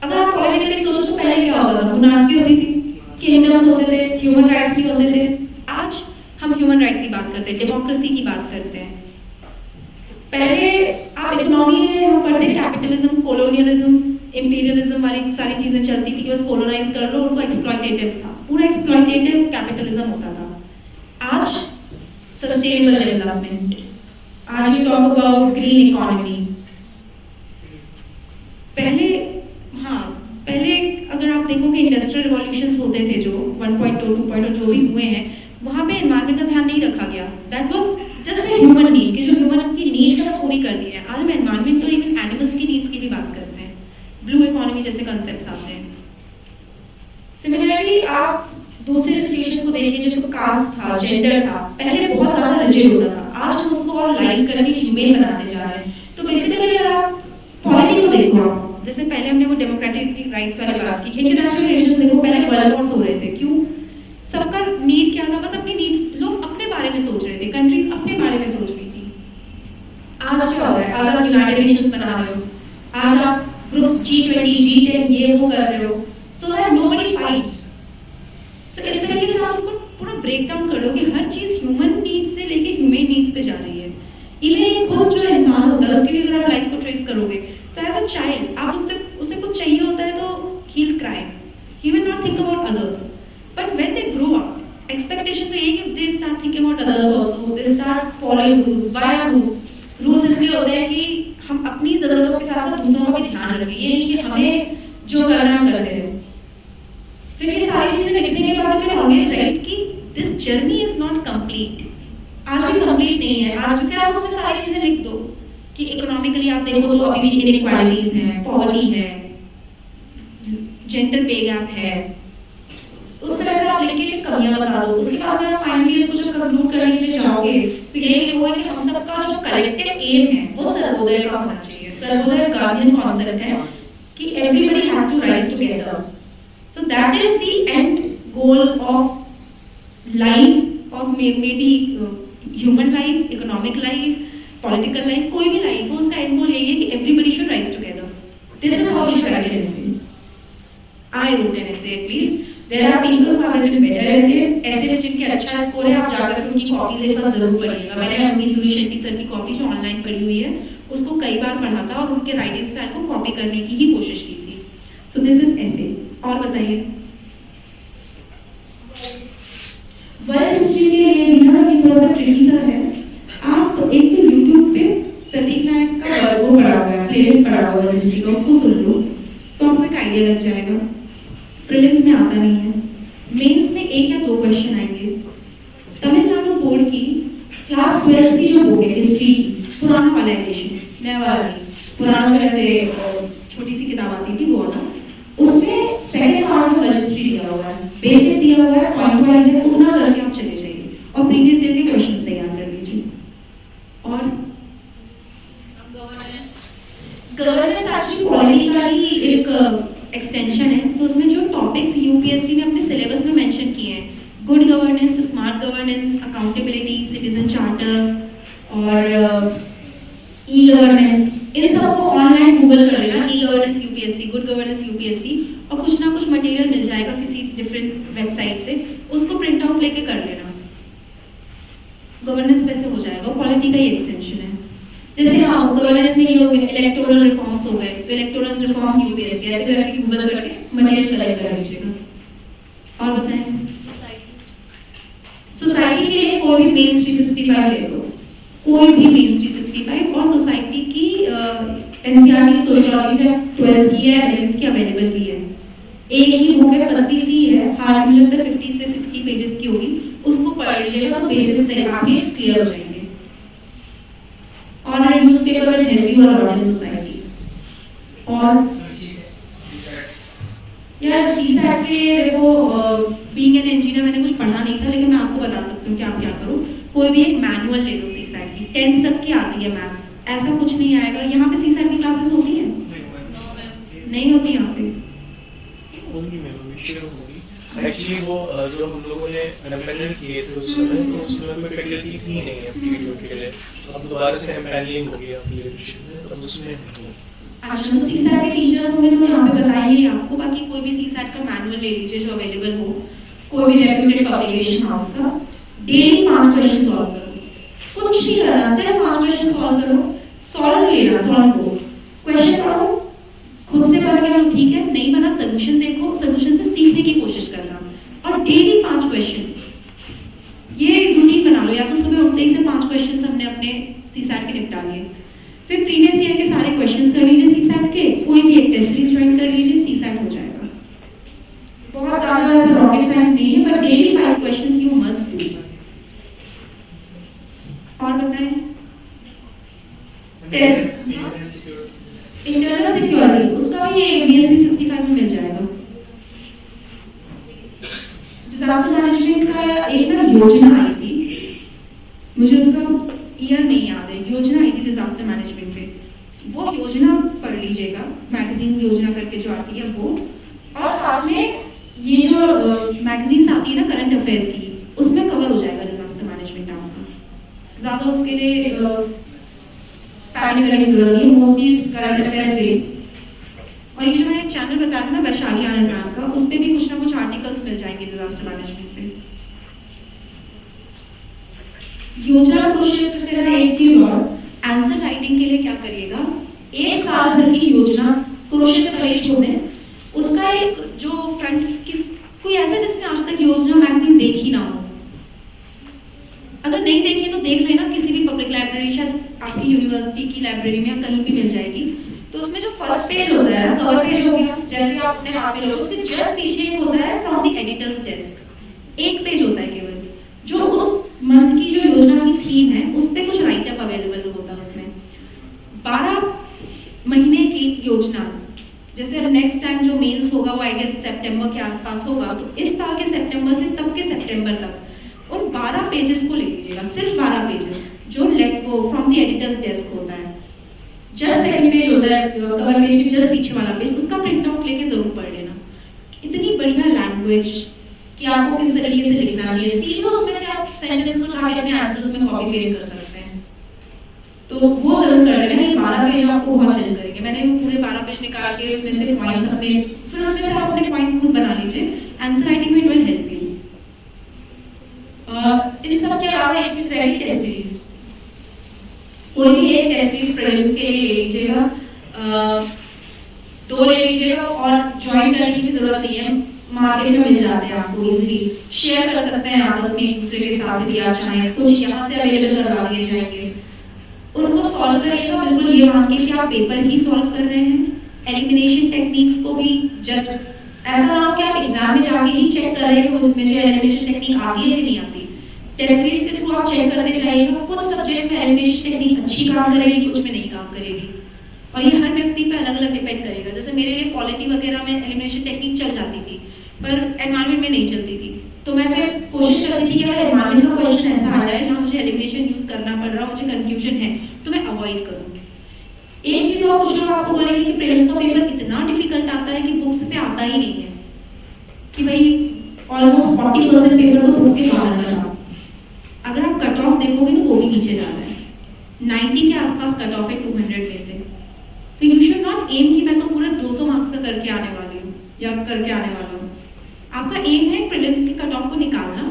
अगर आप पॉलिटिकली सोचो, पहले क्या होता था, मोनार्की होती थी, किंगडम्स होते थे, ह्यूमन राइट्स भी होते थे। आज हम ह्यूमन राइट्स की बात करते हैं, डेमोक्रेसी की बात करते हैं। पहले आप इकोनॉमी में हम पढ़ते कैपिटलिज्म, कोलोनियलिज्म, इंपीरियलिज्म वाली सारी चीजें चलती थी कि बस कोलोनाइज कर लो, उनको एक्सप्लॉयटेटिव था, पूरा एक्सप्लॉयटेटिव कैपिटलिज्म होता था। आज सस्टेनेबल डेवलपमेंट, आज you talk about green economy. पहले अगर आप देखोगे इंडस्ट्रियल रिवॉल्यूशंस होते थे जो 1.2, 2.0 जो भी हुए हैं, वहां पे एनवायरनमेंट का ध्यान नहीं रखा गया। That was just a human need कि जो ह्यूमन की नीड्स है पूरी कर दी है। आज हम एनवायरनमेंट और इवन एनिमल्स की नीड्स की भी बात करते हैं, ब्लू इकोनॉमी जैसे कांसेप्ट्स आते हैं। सिमिलरली आप दूसरे सिचुएशंस को देखिए, जैसे कास्ट था, जेंडर था, पहले बहुत ज्यादा रिजिड होता था, आज हम उसको और लाइट करके ह्यूमन बनाते जा रहे हैं। तो बेसिकली अगर आप पॉलिटी को देखो, जैसे पहले हमने वो डेमोक्रेटिक राइट्स वाली बात की, इंटरनेशनल रिलेशंस देखो, पहले वर्ल्ड वॉर्स हो रहे थे, क्यों? सबका नीड क्या था, बस अपनी नीड्स, लोग अपने बारे में सोच रहे थे, कंट्रीज अपने बारे में सोच रही थी। आज क्या हो रहा है, आज आप यूनाइटेड नेशंस बना रहे हो, आज आप ग्रुप्स G20, G10 ये वो कर रहे हो, सो दैट नोबडी फाइट्स। तो इस तरीके से आप उसको पूरा ब्रेक डाउन कर लो कि हर चीज ह्यूमन नीड्स से लेके ह्यूमन नीड्स पे जा रही है। इवन खुद जो इंसान होता है उसके लिए अगर आप लाइफ को ट्रेस करोगे तो एज अ चाइल्ड आप उससे कुछ चाहिए होता है तो he will cry, he will not think about others, but when they grow up expectation तो यही कि they start thinking about others also, they start following rules. Why are rules इसलिए होते हैं कि हम अपनी जरूरतों के साथ साथ दूसरों का भी ध्यान रखें, ये नहीं कि हमें जो करना हम करते रहे। फिर ये सारी चीजें लिखने के बाद मैं ऑलवेज राइट कि this journey is not complete, आज भी कंप्लीट नहीं है। आज फिर आप उसमें सारी चीजें लिख दो कि इकोनॉमिकली आप देखो तो अभी भी इनइक्वालिटीज हैं, पॉवर्टी है, जेंडर पे गैप है, उस तरह से आप लिख के कमियां बता दो। उसके बाद आप फाइनली इसको जो कंक्लूड करने के लिए जाओगे तो ये लिखोगे कि हम सबका जो कलेक्टिव एम है वो सर्वोदय का होना चाहिए। सर्वोदय गार्जियन कॉन्सेप्ट है कि everybody has to rise together, so that is the end goal of life, of maybe human life, economic life, political life, कोई भी life हो, उसका end goal यही है कि everybody should rise together. This is how you should write an essay. I wrote an essay at least. There are people who have written better essays, ऐसे जिनके अच्छा स्कोर है, आप जाकर उनकी कॉपीज एक बार जरूर पढ़िएगा। मैंने अमित दुबे शेट्टी सर की कॉपी जो ऑनलाइन पढ़ी हुई है, उसको कई बार पढ़ा था और उनके राइटिंग स्टाइल को कॉपी करने की ही कोशिश की थी। So this is essay. और बताइए। वर्ल्ड हिस्ट्री के लिए भी ना ये थोड़ा सा ट्रिकी सा है। आप एक तो YouTube पे प्रतीक नायक का वो पढ़ा हुआ है, प्लेलिस्ट पढ़ा हुआ है हिस्ट्री का, उसको सुन लो तो आपको एक आइडिया लग जाएगा। प्रीलिम्स में आता नहीं है, मेंस में 1 या 2 क्वेश्चन आएंगे। तमिलनाडु बोर्ड की क्लास 12 की जो बुक है हिस्ट्री, पुराना वाला एडिशन, नया वाला नहीं, पुराना जैसे छोटी सी किताब आती थी वो ना, उसमें सेकंड पार्ट में वर्ल्ड हिस्ट्री दिया हुआ है, बेसिक दिया हुआ है, पॉइंट वाइज है, उतना करके आप चले जाइए और प्रीवियस ईयर के क्वेश्चंस तैयार कर लीजिए। और गवर्नेंस एक्चुअली पॉलिटी का ही एक एक्सटेंशन है, तो उसमें जो टॉपिक्स यूपीएससी ने अपने सिलेबस में मेंशन किए हैं, good governance, smart governance, accountability, citizen charter और ई गवर्नेंस, इन सबको ऑनलाइन गूगल कर लेना, e governance UPSC, good governance UPSC, और कुछ ना कुछ मटेरियल मिल जाएगा किसी डिफरेंट वेबसाइट से, उसको प्रिंट आउट लेके कर लेना। गवर्नेंस वैसे हो जाएगा, पॉलिटी का ही एक्सटेंशन है। जैसे हाँ गवर्नेंस में ये हो गए, इलेक्टोरल रिफॉर्म्स हो गए, तो इलेक्टोरल रिफॉर्म्स यूपीएससी ऐसे करके गूगल करके मटेरियल कलेक्ट कर लीजिएगा। और बताएं सोसाइटी के लिए कोई भी मेन 365 ले लो, कोई भी मेन 365, और सोसाइटी की एनसीईआरटी सोशियोलॉजी जो 12th की है, 11th की अवेलेबल भी है। एक ही बुक है, पतली सी है, हार्ड मुझे लगता है 50 से 60 पेजेस की होगी, उसको पढ़ लीजिएगा तो बेसिक्स से आपके क्लियर हो जाएंगे। और newspaper will help you a lot in society. और यार सीसैट के देखो, बीइंग एन इंजीनियर मैंने कुछ पढ़ा नहीं था, लेकिन मैं आपको बता सकती हूँ कि आप क्या करो, कोई भी एक मैनुअल ले लो सीसैट की, 10th तक की आती है मैथ्स, ऐसा कुछ नहीं आएगा। यहाँ पे सीसैट की क्लासेस होती हैं? नहीं होती यहाँ पे। एक्चुअली वो जो हम लोगों ने अनपेनल किए थे उस समय, तो उस समय कोई फैकल्टी थी नहीं है पीवीटी के लिए, अब दोबारा से एम्पैनलिंग हो गया अपनी एडिशन में, तो उसमें अच्छा, तो सीसैट के टीचर्स होंगे तो यहाँ पे बताइए आपको, बाकी कोई भी सीसैट का मैनुअल ले लीजिए जो अवेलेबल हो, कोई भी रेप्यूटेड पब्लिकेशन हाउस का, डेली 5 क्वेश्चन सॉल्व करो, कुछ नहीं करना, सिर्फ 5 क्वेश्चन सॉल्व करो, सॉल्व लेना, सॉल्व बोर्ड, क्वेश्चन पढ़ो, खुद से पढ़ के तो ठीक है, नहीं बना सॉल्यूशन देखो, सॉल्यूशन से सीखने की कोशिश करना, और डेली 5 क्वेश्चन, ये रूटीन बना लो, या तो सुबह उठते ही से 5 क्वेश्चंस हमने अपने सीसैट के निपटा लिए, फिर प्रीवियस ईयर के सारे क्वेश्चंस कर लीजिए सीसैट के, कोई भी एक टेस्ट सीरीज ज्वाइन कर लीजिए, सीसैट हो जाएगा। बहुत ज्यादा रॉकेट साइंस नहीं है, but daily 5 questions you must do. और बताएं टेस्ट इंटरनल सिक्योरिटी, उसका भी बीएससी 65 में मिल जाएगा। डिजास्टर मैनेजमेंट का एक ना योजना आई थी, मुझे उसका ईयर नहीं याद है, योजना आई थी डिजास्टर मैनेजमेंट पे, वो योजना पढ़ लीजिएगा, मैगजीन योजना करके जो आती है वो, और साथ में ये जो मैगजीन्स आती है ना करंट अफेयर्स की, उसमें कवर हो जाएगा डिजास्टर मैनेजमेंट आपका। ज्यादा उसके लिए पैनिक करने की जरूरत नहीं, मोस्टली करंट अफेयर्स बेस्ड। और ये जो मैं एक चैनल बता रहा था ना वैशाली आनंद मैम का, उस पे भी कुछ ना कुछ आर्टिकल्स मिल जाएंगे डिजास्टर मैनेजमेंट पे। योजना कुरुक्षेत्र से ना एक चीज और, आंसर राइटिंग के लिए क्या करिएगा, 1 साल भर की योजना कुरुक्षेत्र परीक्षा में, उसका एक जो फ्रंट किस कोई ऐसा जिसने आज तक योजना मैगजीन देखी ना हो, अगर नहीं देखी तो देख लेना, किसी भी पब्लिक लाइब्रेरी, शायद आपकी यूनिवर्सिटी की लाइब्रेरी में कहीं भी मिल जाएगी। तो उसमें जो फर्स्ट पेज होता है, कवर पेज हो गया, जैसे आप अपने हाथ में लो, उससे जस्ट पीछे होता है फ्रॉम द एडिटर्स डेस्क, एक पेज होता है केवल, जो उस मंथ की जो योजना की थीम है उस पे कुछ राइट अप अवेलेबल होता है। उसमें 12 महीने की योजना, जैसे अब नेक्स्ट टाइम जो मेंस होगा वो आई गेस सितंबर के आसपास होगा, तो इस साल के सितंबर से तब के सितंबर तक उन 12 पेजेस को ले लीजिएगा, सिर्फ 12 पेजेस, जो फ्रॉम द एडिटर्स डेस्क होता है, जस्ट सेकंड पेज होता है कवर पेज, जस्ट पीछे वाला पेज, उसका प्रिंट आउट लेके जरूर पढ़ लेना। इतनी बढ़िया लैंग्वेज कि आपको किस तरीके से लिखना चाहिए, सीधे उसमें से आप सेंटेंस उठा के अपने आंसर्स में कॉपी पेस्ट कर सकते हैं। तो वो जरूर कर लेना, ये 12 पेज आपको बहुत हेल्प करेंगे। मैंने वो पूरे 12 पेज निकाल के उसमें से पॉइंट्स अपने, फिर उसमें से आप अपने पॉइंट्स खुद बना लीजिए। आंसर राइटिंग में इट विल हेल्प यू। इन सब के अलावा एक चीज रहेगी टेस्ट सीरीज। कोई भी एक टेस्ट सीरीज प्रीलिम्स के लिए ले लीजिएगा, 2 ले लीजिएगा और ज्वाइन करने की जरूरत नहीं है, मार्केट में मिल जाते हैं आपको इजीली, शेयर कर सकते हैं आपस में एक दूसरे के साथ भी। आप चाहें कुछ यहाँ से अवेलेबल करवा दिए जाएंगे, उनको सॉल्व करिएगा बिल्कुल ये मान के कि आप पेपर ही सॉल्व कर रहे हैं। एलिमिनेशन टेक्निक्स को भी जब ऐसा ना हो कि आप एग्जाम में जाके ही चेक कर रहे हो उसमें जो एलिमिनेशन टेक्निक आती है कि नहीं आती, टेस्ट सीरीज के थ्रू आप चेक करते जाइएगा। कुछ सब्जेक्ट्स में एलिमिनेशन टेक्निक अच्छी काम करेगी, कुछ में नहीं काम करेगी, और ये हर व्यक्ति पे अलग अलग डिपेंड करेगा। जैसे मेरे लिए पॉलिटी वगैरह में एलिमिनेशन टेक्निक चल जाती थी, पर एनवायरनमेंट में नहीं चलती थी, तो मैं फिर कोशिश करती थी कि अगर एनवायरनमेंट का क्वेश्चन ऐसा आ जाए जहाँ मुझे एलिमिनेशन यूज करना पड़ रहा, मुझे कंफ्यूजन है, तो मैं अवॉइड करूंगी। एक चीज और पूछूंगा आपको, बोलेंगे कि प्रीलिम्स का पेपर इतना डिफिकल्ट आता है कि बुक्स से आता ही नहीं है, कि भाई ऑलमोस्ट 40% पेपर तो बुक्स के बाहर का था। अगर आप कट ऑफ देखोगे तो वो भी नीचे जा रहा है, 90 के आसपास कट ऑफ है 200 में से। तो यू शुड नॉट एम कि मैं तो पूरा 200 मार्क्स का करके आने वाली हूँ या करके आने वाला हूँ। आपका एम है प्रीलिम्स के कट ऑफ को निकालना,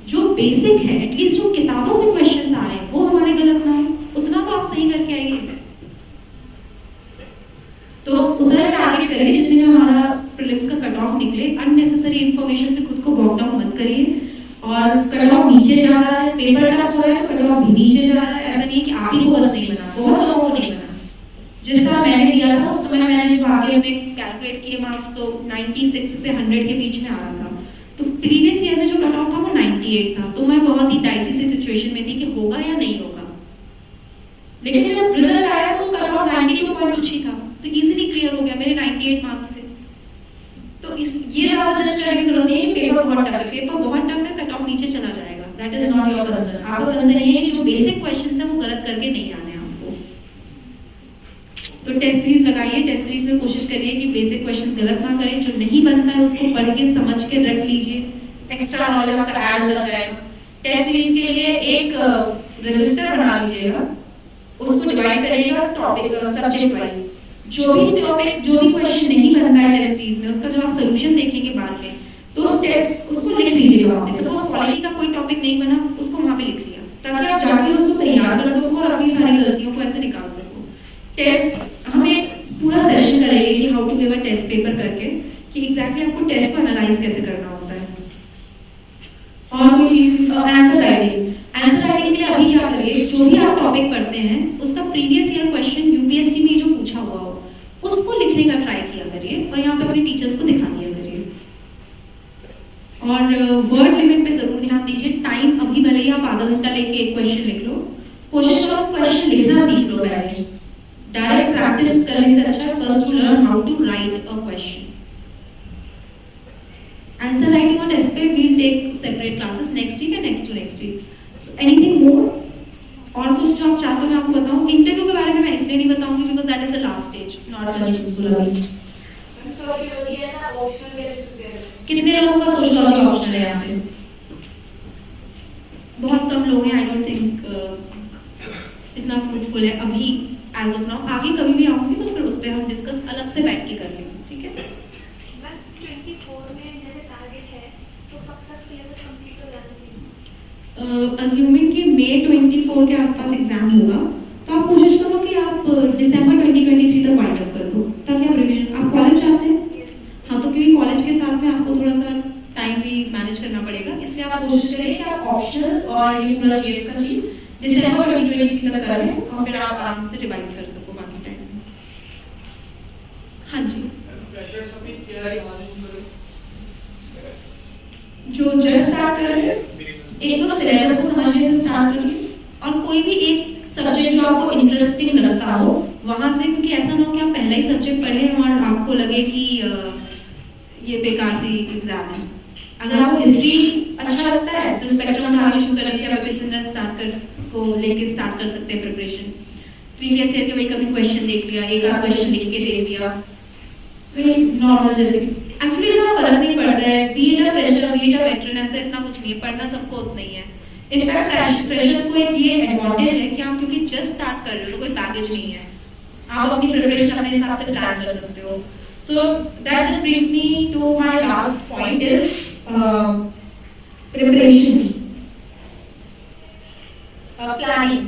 जो बेसिक है, एटलीस्ट जो किताबों से क्वेश्चंस आ रहे हैं वो हमारे गलत ना हो, उतना तो आप सही करके आइए। तो उधर टारगेट करिए जिसमें हमारा प्रीलिम्स का कट ऑफ निकले। अननेसेसरी इंफॉर्मेशन से खुद को बॉक डाउन मत करिए, और कट ऑफ नीचे जा रहा है, पेपर टफ हो रहा है, कट ऑफ भी नीचे जा रहा है, ऐसा नहीं कि आप ही को बस नहीं बना, बहुत लोगों को नहीं बना। जिस समय मैंने दिया था उस समय मैंने जो आगे अपने कैलकुलेट किए मार्क्स तो 96 से 100 के बीच में आ रहा था। तो प्रीवियस ईयर में जो कट ऑफ था वो 98 था, तो मैं बहुत ही डाइसी सी सिचुएशन में थी कि होगा या नहीं होगा। लेकिन जब रिजल्ट आया तो कट ऑफ 92.2 था, तो इजीली क्लियर हो गया, मेरे 98 मार्क्स थे। तो इस ये ज्यादा जज करने की जरूरत नहीं है, पेपर बहुत टफ है, पेपर बहुत टफ है, कट ऑफ नीचे चला जाएगा, that is not your concern. आपका कंसर्न ये है कि जो बेसिक क्वेश्चंस है वो गलत करके नहीं आने आपको। तो टेस्ट सीरीज लगाइए, टेस्ट सीरीज में कोशिश करिए कि बेसिक क्वेश्चंस गलत ना करें, जो नहीं बनता है उसको पढ़ के समझ के रख लीजिए, एक्स्ट्रा नॉलेज आपका ऐड लग जाएगा। टेस्ट सीरीज के लिए एक रजिस्टर बना लीजिएगा, उसको डिवाइड करिएगा टॉपिक सब्जेक्ट वाइज। जो भी टॉपिक, जो भी क्वेश्चन नहीं बनता है टेस्ट सीरीज में, उसका जब आप सॉल्यूशन देखेंगे बाद में, तो उस टेस्ट उसको लिख लीजिएगा वहां पे। सपोज पॉलिटी का कोई टॉपिक नहीं बना, उसको वहां पे लिख लिया, ताकि आप जाके उसको तैयार कर सको और अपनी सारी गलतियों को ऐसे निकाल सको। टेस्ट हमें पूरा सेशन करेंगे कि how to give a test paper करके, कि एग्जैक्टली आपको टेस्ट को एनालाइज कैसे करना होता है। और कोई चीज आंसर राइटिंग, आंसर राइटिंग के लिए अभी क्या करिए, जो भी आप टॉपिक पढ़ते हैं उसका प्रीवियस ईयर क्वेश्चन यूपीएससी में जो पूछा हुआ हो उसको लिखने का ट्राई किया करिए, और यहाँ पे अपने टीचर्स को दिखा दिया करिए। और वर्ड लिमिट पे जरूर ध्यान दीजिए। टाइम अभी भले ही आप आधा घंटा लेके एक क्वेश्चन लिख लो, कोशिश करो क्वेश्चन लिखना सीख लो पहले। डायरेक्ट प्रैक्टिस करने से अच्छा first to learn how to write a question. Answer writing on essay we'll take separate classes next week and next to next week. So anything more, और कुछ जो आप चाहते हो मैं आपको बताऊं। इंटरव्यू के बारे में मैं इसलिए नहीं बताऊंगी because that is the last stage, not the social. कितने लोगों का सोशियोलॉजी ऑप्शन है यहाँ पे? बहुत कम लोग हैं, आई डोंट थिंक इतना फ्रूटफुल है अभी एज ऑफ नाउ। आगे कभी भी आऊंगी तो फिर उस पे हम डिस्कस अलग से बैठ के कर लेंगे, ठीक है? मैम 24 में जैसे टारगेट है तो कब तक सिलेबस कंप्लीट हो जाना चाहिए? अज्यूमिंग कि मई 24 के आसपास एग्जाम होगा, तो आप कोशिश करो कि आप दिसंबर 2023 तक वाइंड अप कर दो, ताकि आप रिवीजन। आप कॉलेज जाते हैं? हाँ, तो क्योंकि कॉलेज के साथ में आपको थोड़ा सा टाइम भी मैनेज करना पड़ेगा, इसलिए आप कोशिश करें कि आप ऑप्शनल और ये पूरा ये सब चीज दिसंबर 2023 तक करें, और फिर आप आराम से रिवाइज कर सको बाकी टाइम में। हाँ जी, फ्रेशर्स अभी तैयारी जो जस्ट स्टार्ट कर रहे हैं, एक तो सिलेबस को समझने से स्टार्ट करिए, और कोई भी एक सब्जेक्ट जो आपको इंटरेस्टिंग लगता हो वहां से, क्योंकि ऐसा ना हो कि आप पहला ही सब्जेक्ट पढ़े और आपको लगे कि ये बेकार सी एग्जाम है। अगर आपको हिस्ट्री अच्छा लगता है तो स्पेक्ट्रम उठा के शुरू कर लीजिए, आप इतना स्टार्ट कर को लेके स्टार्ट कर सकते हैं प्रिपरेशन। प्रीवियस ईयर के वही कभी क्वेश्चन देख लिया, एक आध क्वेश्चन लिख के दे दिया, वही नॉर्मल जैसे। एक्चुअली इसका फर्क नहीं पड़ता रहा है, B Ed fresher, B Ed veteran, ऐसा इतना कुछ नहीं है, पढ़ना सबको उतना ही है। इनफैक्ट फ्रेशर्स को एक ये एडवांटेज है कि आप क्योंकि जस्ट स्टार्ट कर रहे हो तो कोई बैगेज नहीं है, आप अपनी प्रिपरेशन अपने हिसाब से प्लान कर सकते हो। So that just brings me to my last point is preparation, planning।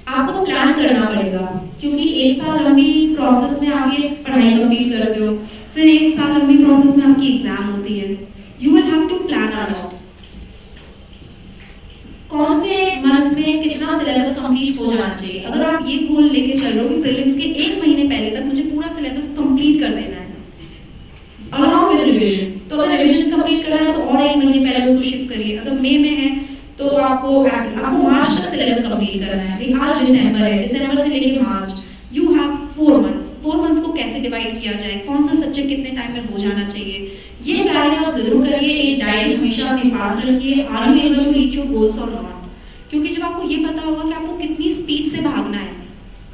आपको प्लान करना पड़ेगा क्योंकि एक साल लंबी प्रोसेस में आप ये पढ़ाई कंप्लीट करते हो, फिर एक साल लंबी प्रोसेस में आपकी एग्जाम होती है। You will have to plan a lot। कौन से मंथ में कितना सिलेबस कंप्लीट हो जाना चाहिए। अगर आप ये गोल लेके चल रहे हो कि प्रीलिम्स के 1 महीने पहले तक मुझे पूरा सिलेबस कंप्लीट कर देना है अलॉन्ग विद रिवीजन, तो अगर रिवीजन कंप्लीट करना है तो और 1 महीने पहले उसको शिफ्ट करिए। अगर मई में है तो आपको मार्च तक सिलेबस कंप्लीट करना है। आज दिसंबर है, दिसंबर से लेके मार्च, यू हैव 4 मंथ्स। 4 मंथ्स को कैसे डिवाइड किया जाए, कौन सा सब्जेक्ट कितने टाइम में हो जाना चाहिए, ये प्लानिंग आप जरूर करिए। एक डायरी हमेशा अपने पास रखिए। Are you able to reach your goals और नॉट, क्योंकि जब आपको ये पता होगा कि आपको कितनी स्पीड से भागना है,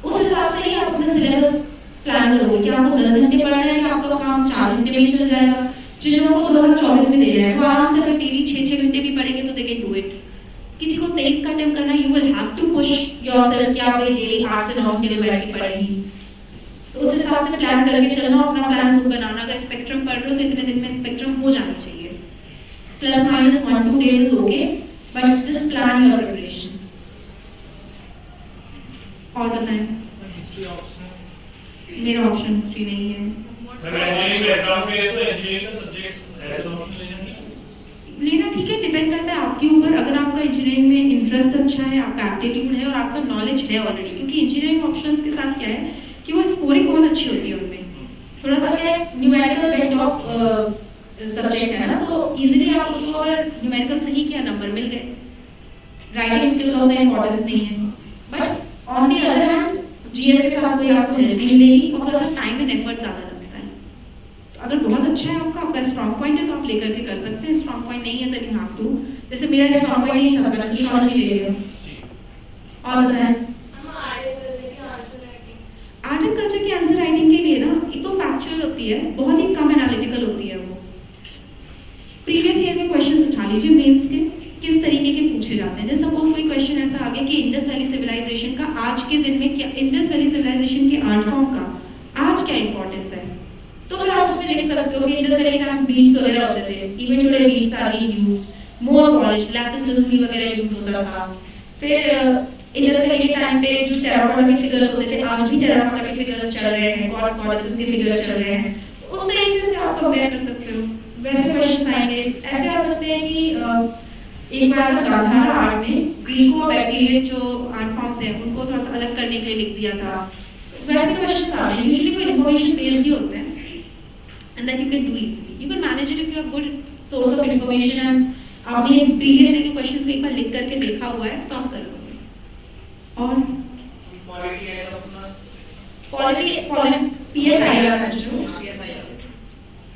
उस हिसाब से ही आप अपना सिलेबस प्लान करोगे कि आपको 10 घंटे पढ़ना है कि आपका काम 4 घंटे में ही चल जाएगा। जिन लोगों को 2024 में दे रहे हैं वो आराम से अगर डेली 6-6 घंटे भी पढ़ेंगे तो दे कैन डू इट। किसी को 23 का अटेम्प्ट करना है, you will have to push yourself कि आप डेली 8 से 9 घंटे बैठ के पढ़ेंगी। तो उस हिसाब से प्लान करके चलना, अपना प्लान खुद बनाना। अगर स्पेक्ट्रम पढ़ रहे हो तो इतने दिन में स्पेक्ट्रम हो जाना चाहिए, plus minus 1-2 days okay, but just plan your preparation. और बताएं, हिस्ट्री ऑप्शन मेरा ऑप्शन हिस्ट्री नहीं है। इंजीनियरिंग बैकग्राउंड में है तो इंजीनियरिंग का सब्जेक्ट है तो लेना ठीक है, डिपेंड करता है आपके ऊपर। अगर आपका इंजीनियरिंग में इंटरेस्ट अच्छा है, आपका एप्टीट्यूड है और आपका नॉलेज है ऑलरेडी, क्योंकि इंजीनियरिंग ऑप्शंस के साथ क्या है कि वो स्कोरिंग बहुत अच्छी होती है उनमें, थोड़ा सा न्यूमेरिकल बेस्ड ऑफ सब्जेक्ट है ना, तो इजीली आप उसको अगर न्यूमेरिकल सही किया नंबर मिल गए। राइटिंग स्किल का उतना इंपॉर्टेंस नहीं है, but on the other hand GS के साथ कोई आपको हेल्प नहीं मिलेगी और थोड़ा सा टाइम एंड एफर्ट ज्यादा लगता है। तो अगर बहुत अच्छा है आपका स्ट्रांग पॉइंट है तो आप लेकर के कर सकते हैं, स्ट्रांग पॉइंट नहीं है देन यू हैव टू। जैसे मेरा स्ट्रांग पॉइंट नहीं था, मैं सोशियोलॉजी ले रही हूं। और बताएं, आर्ट एंड कल्चर की आंसर राइटिंग के लिए ना एक तो फैक्चुअल होती है, बहुत ही कम एनालिटिकल होती है। वो प्रीवियस ईयर के क्वेश्चंस उठा लीजिए मेंस के, किस तरीके के पूछे जाते हैं। जैसे सपोज कोई क्वेश्चन ऐसा आ गया कि इंडस वैली सिविलाइजेशन का आज के दिन में क्या, इंडस वैली सिविलाइजेशन के आर्ट फॉर्म का आज क्या इंपॉर्टेंस है, तो फिर आप उसमें लिख सकते हो कि इंडस वैली टाइम बीट्स वगैरह होते थे, even today beads are used, more polish, lapis lazuli वगैरह यूज होता था। फिर इंडस वैली के टाइम पे जो टेराकोटा के फिगर्स होते थे, आज भी टेराकोटा के फिगर्स चल रहे हैं, गॉड्स गॉडेसेस के फिगर्स चल रहे हैं, उस तरीके से आप कंपेयर कर सकते हो। वैसे क्वेश्चन आएंगे, ऐसे आ सकते हैं कि एक बार गांधार आर्ट में ग्रीको बैक्टीरियन जो आर्ट फॉर्म्स हैं उनको थोड़ा सा अलग करने के लिए लिख दिया था। वैसे क्वेश्चन आते हैं, यूजुअली कोई इंफॉर्मेशन बेस्ड ही होते हैं and that you can do easily. You can manage it if you have good source of information. आपने प्रीवियस ईयर के क्वेश्चंस को एक बार लिख करके देखा हुआ है तो आप कर लोगे। और क्वालिटी है अपना क्वालिटी पीएसआईआर जो पीएसआईआर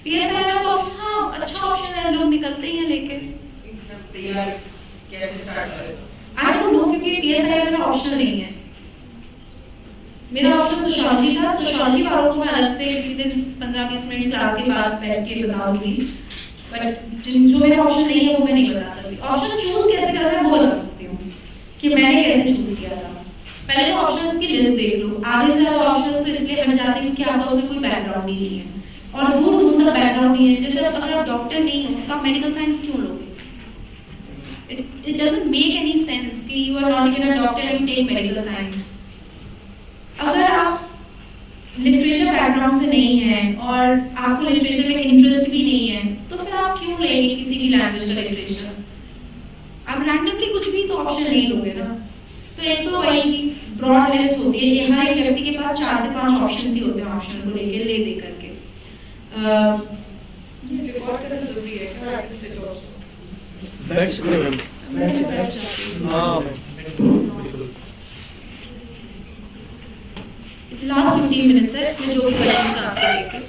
पीएसआईआर तो हां अच्छा ऑप्शन है, लोग निकलते ही हैं लेके। तैयार कैसे स्टार्ट करें? आई डोंट नो, क्योंकि पीएसआईआर का ऑप्शन नहीं है। मेरा ऑप्शन सोशियोलॉजी था, सोशियोलॉजी वालों को मैं अलग से किसी दिन 15-20 मिनट क्लास के बाद बैठ के बताऊंगी, बट जो मेरा ऑप्शन नहीं है वो मैं नहीं बता सकती। ऑप्शन चूज कैसे करना है वो बता सकती हूँ कि मैंने कैसे चूज किया था। पहले तो ऑप्शंस की लिस्ट देख लो, आधे से ज्यादा ऑप्शंस तो इसलिए बन जाते हैं क्योंकि आपका उसमें कोई बैकग्राउंड नहीं है और दूर दूर तक बैकग्राउंड नहीं है। जैसे अगर आप डॉक्टर नहीं हो तो आप मेडिकल साइंस क्यों लोगे? It doesn't make any sense कि you are not even a doctor and you take medical science। अगर आप लिटरेचर बैकग्राउंड से नहीं हैं और आपको लिटरेचर में इंटरेस्ट भी नहीं है तो फिर आप क्यों लेंगे किसी भी लैंग्वेज का लिटरेचर? आप रैंडमली कुछ भी तो ऑप्शन नहीं दोगे ना। तो एक तो वही ब्रॉड लिस्ट होती है कि हर एक व्यक्ति के पास 4 से 5 ऑप्शंस ही होते हैं ऑप्शन को लेके ले दे करके। ये रिकॉर्ड करना जरूरी है क्या? बैठ सकते हैं मैम। हाँ बिल्कुल। लास्ट 15 मिनट्स है, मैं जो भी क्वेश्चंस आपको लेके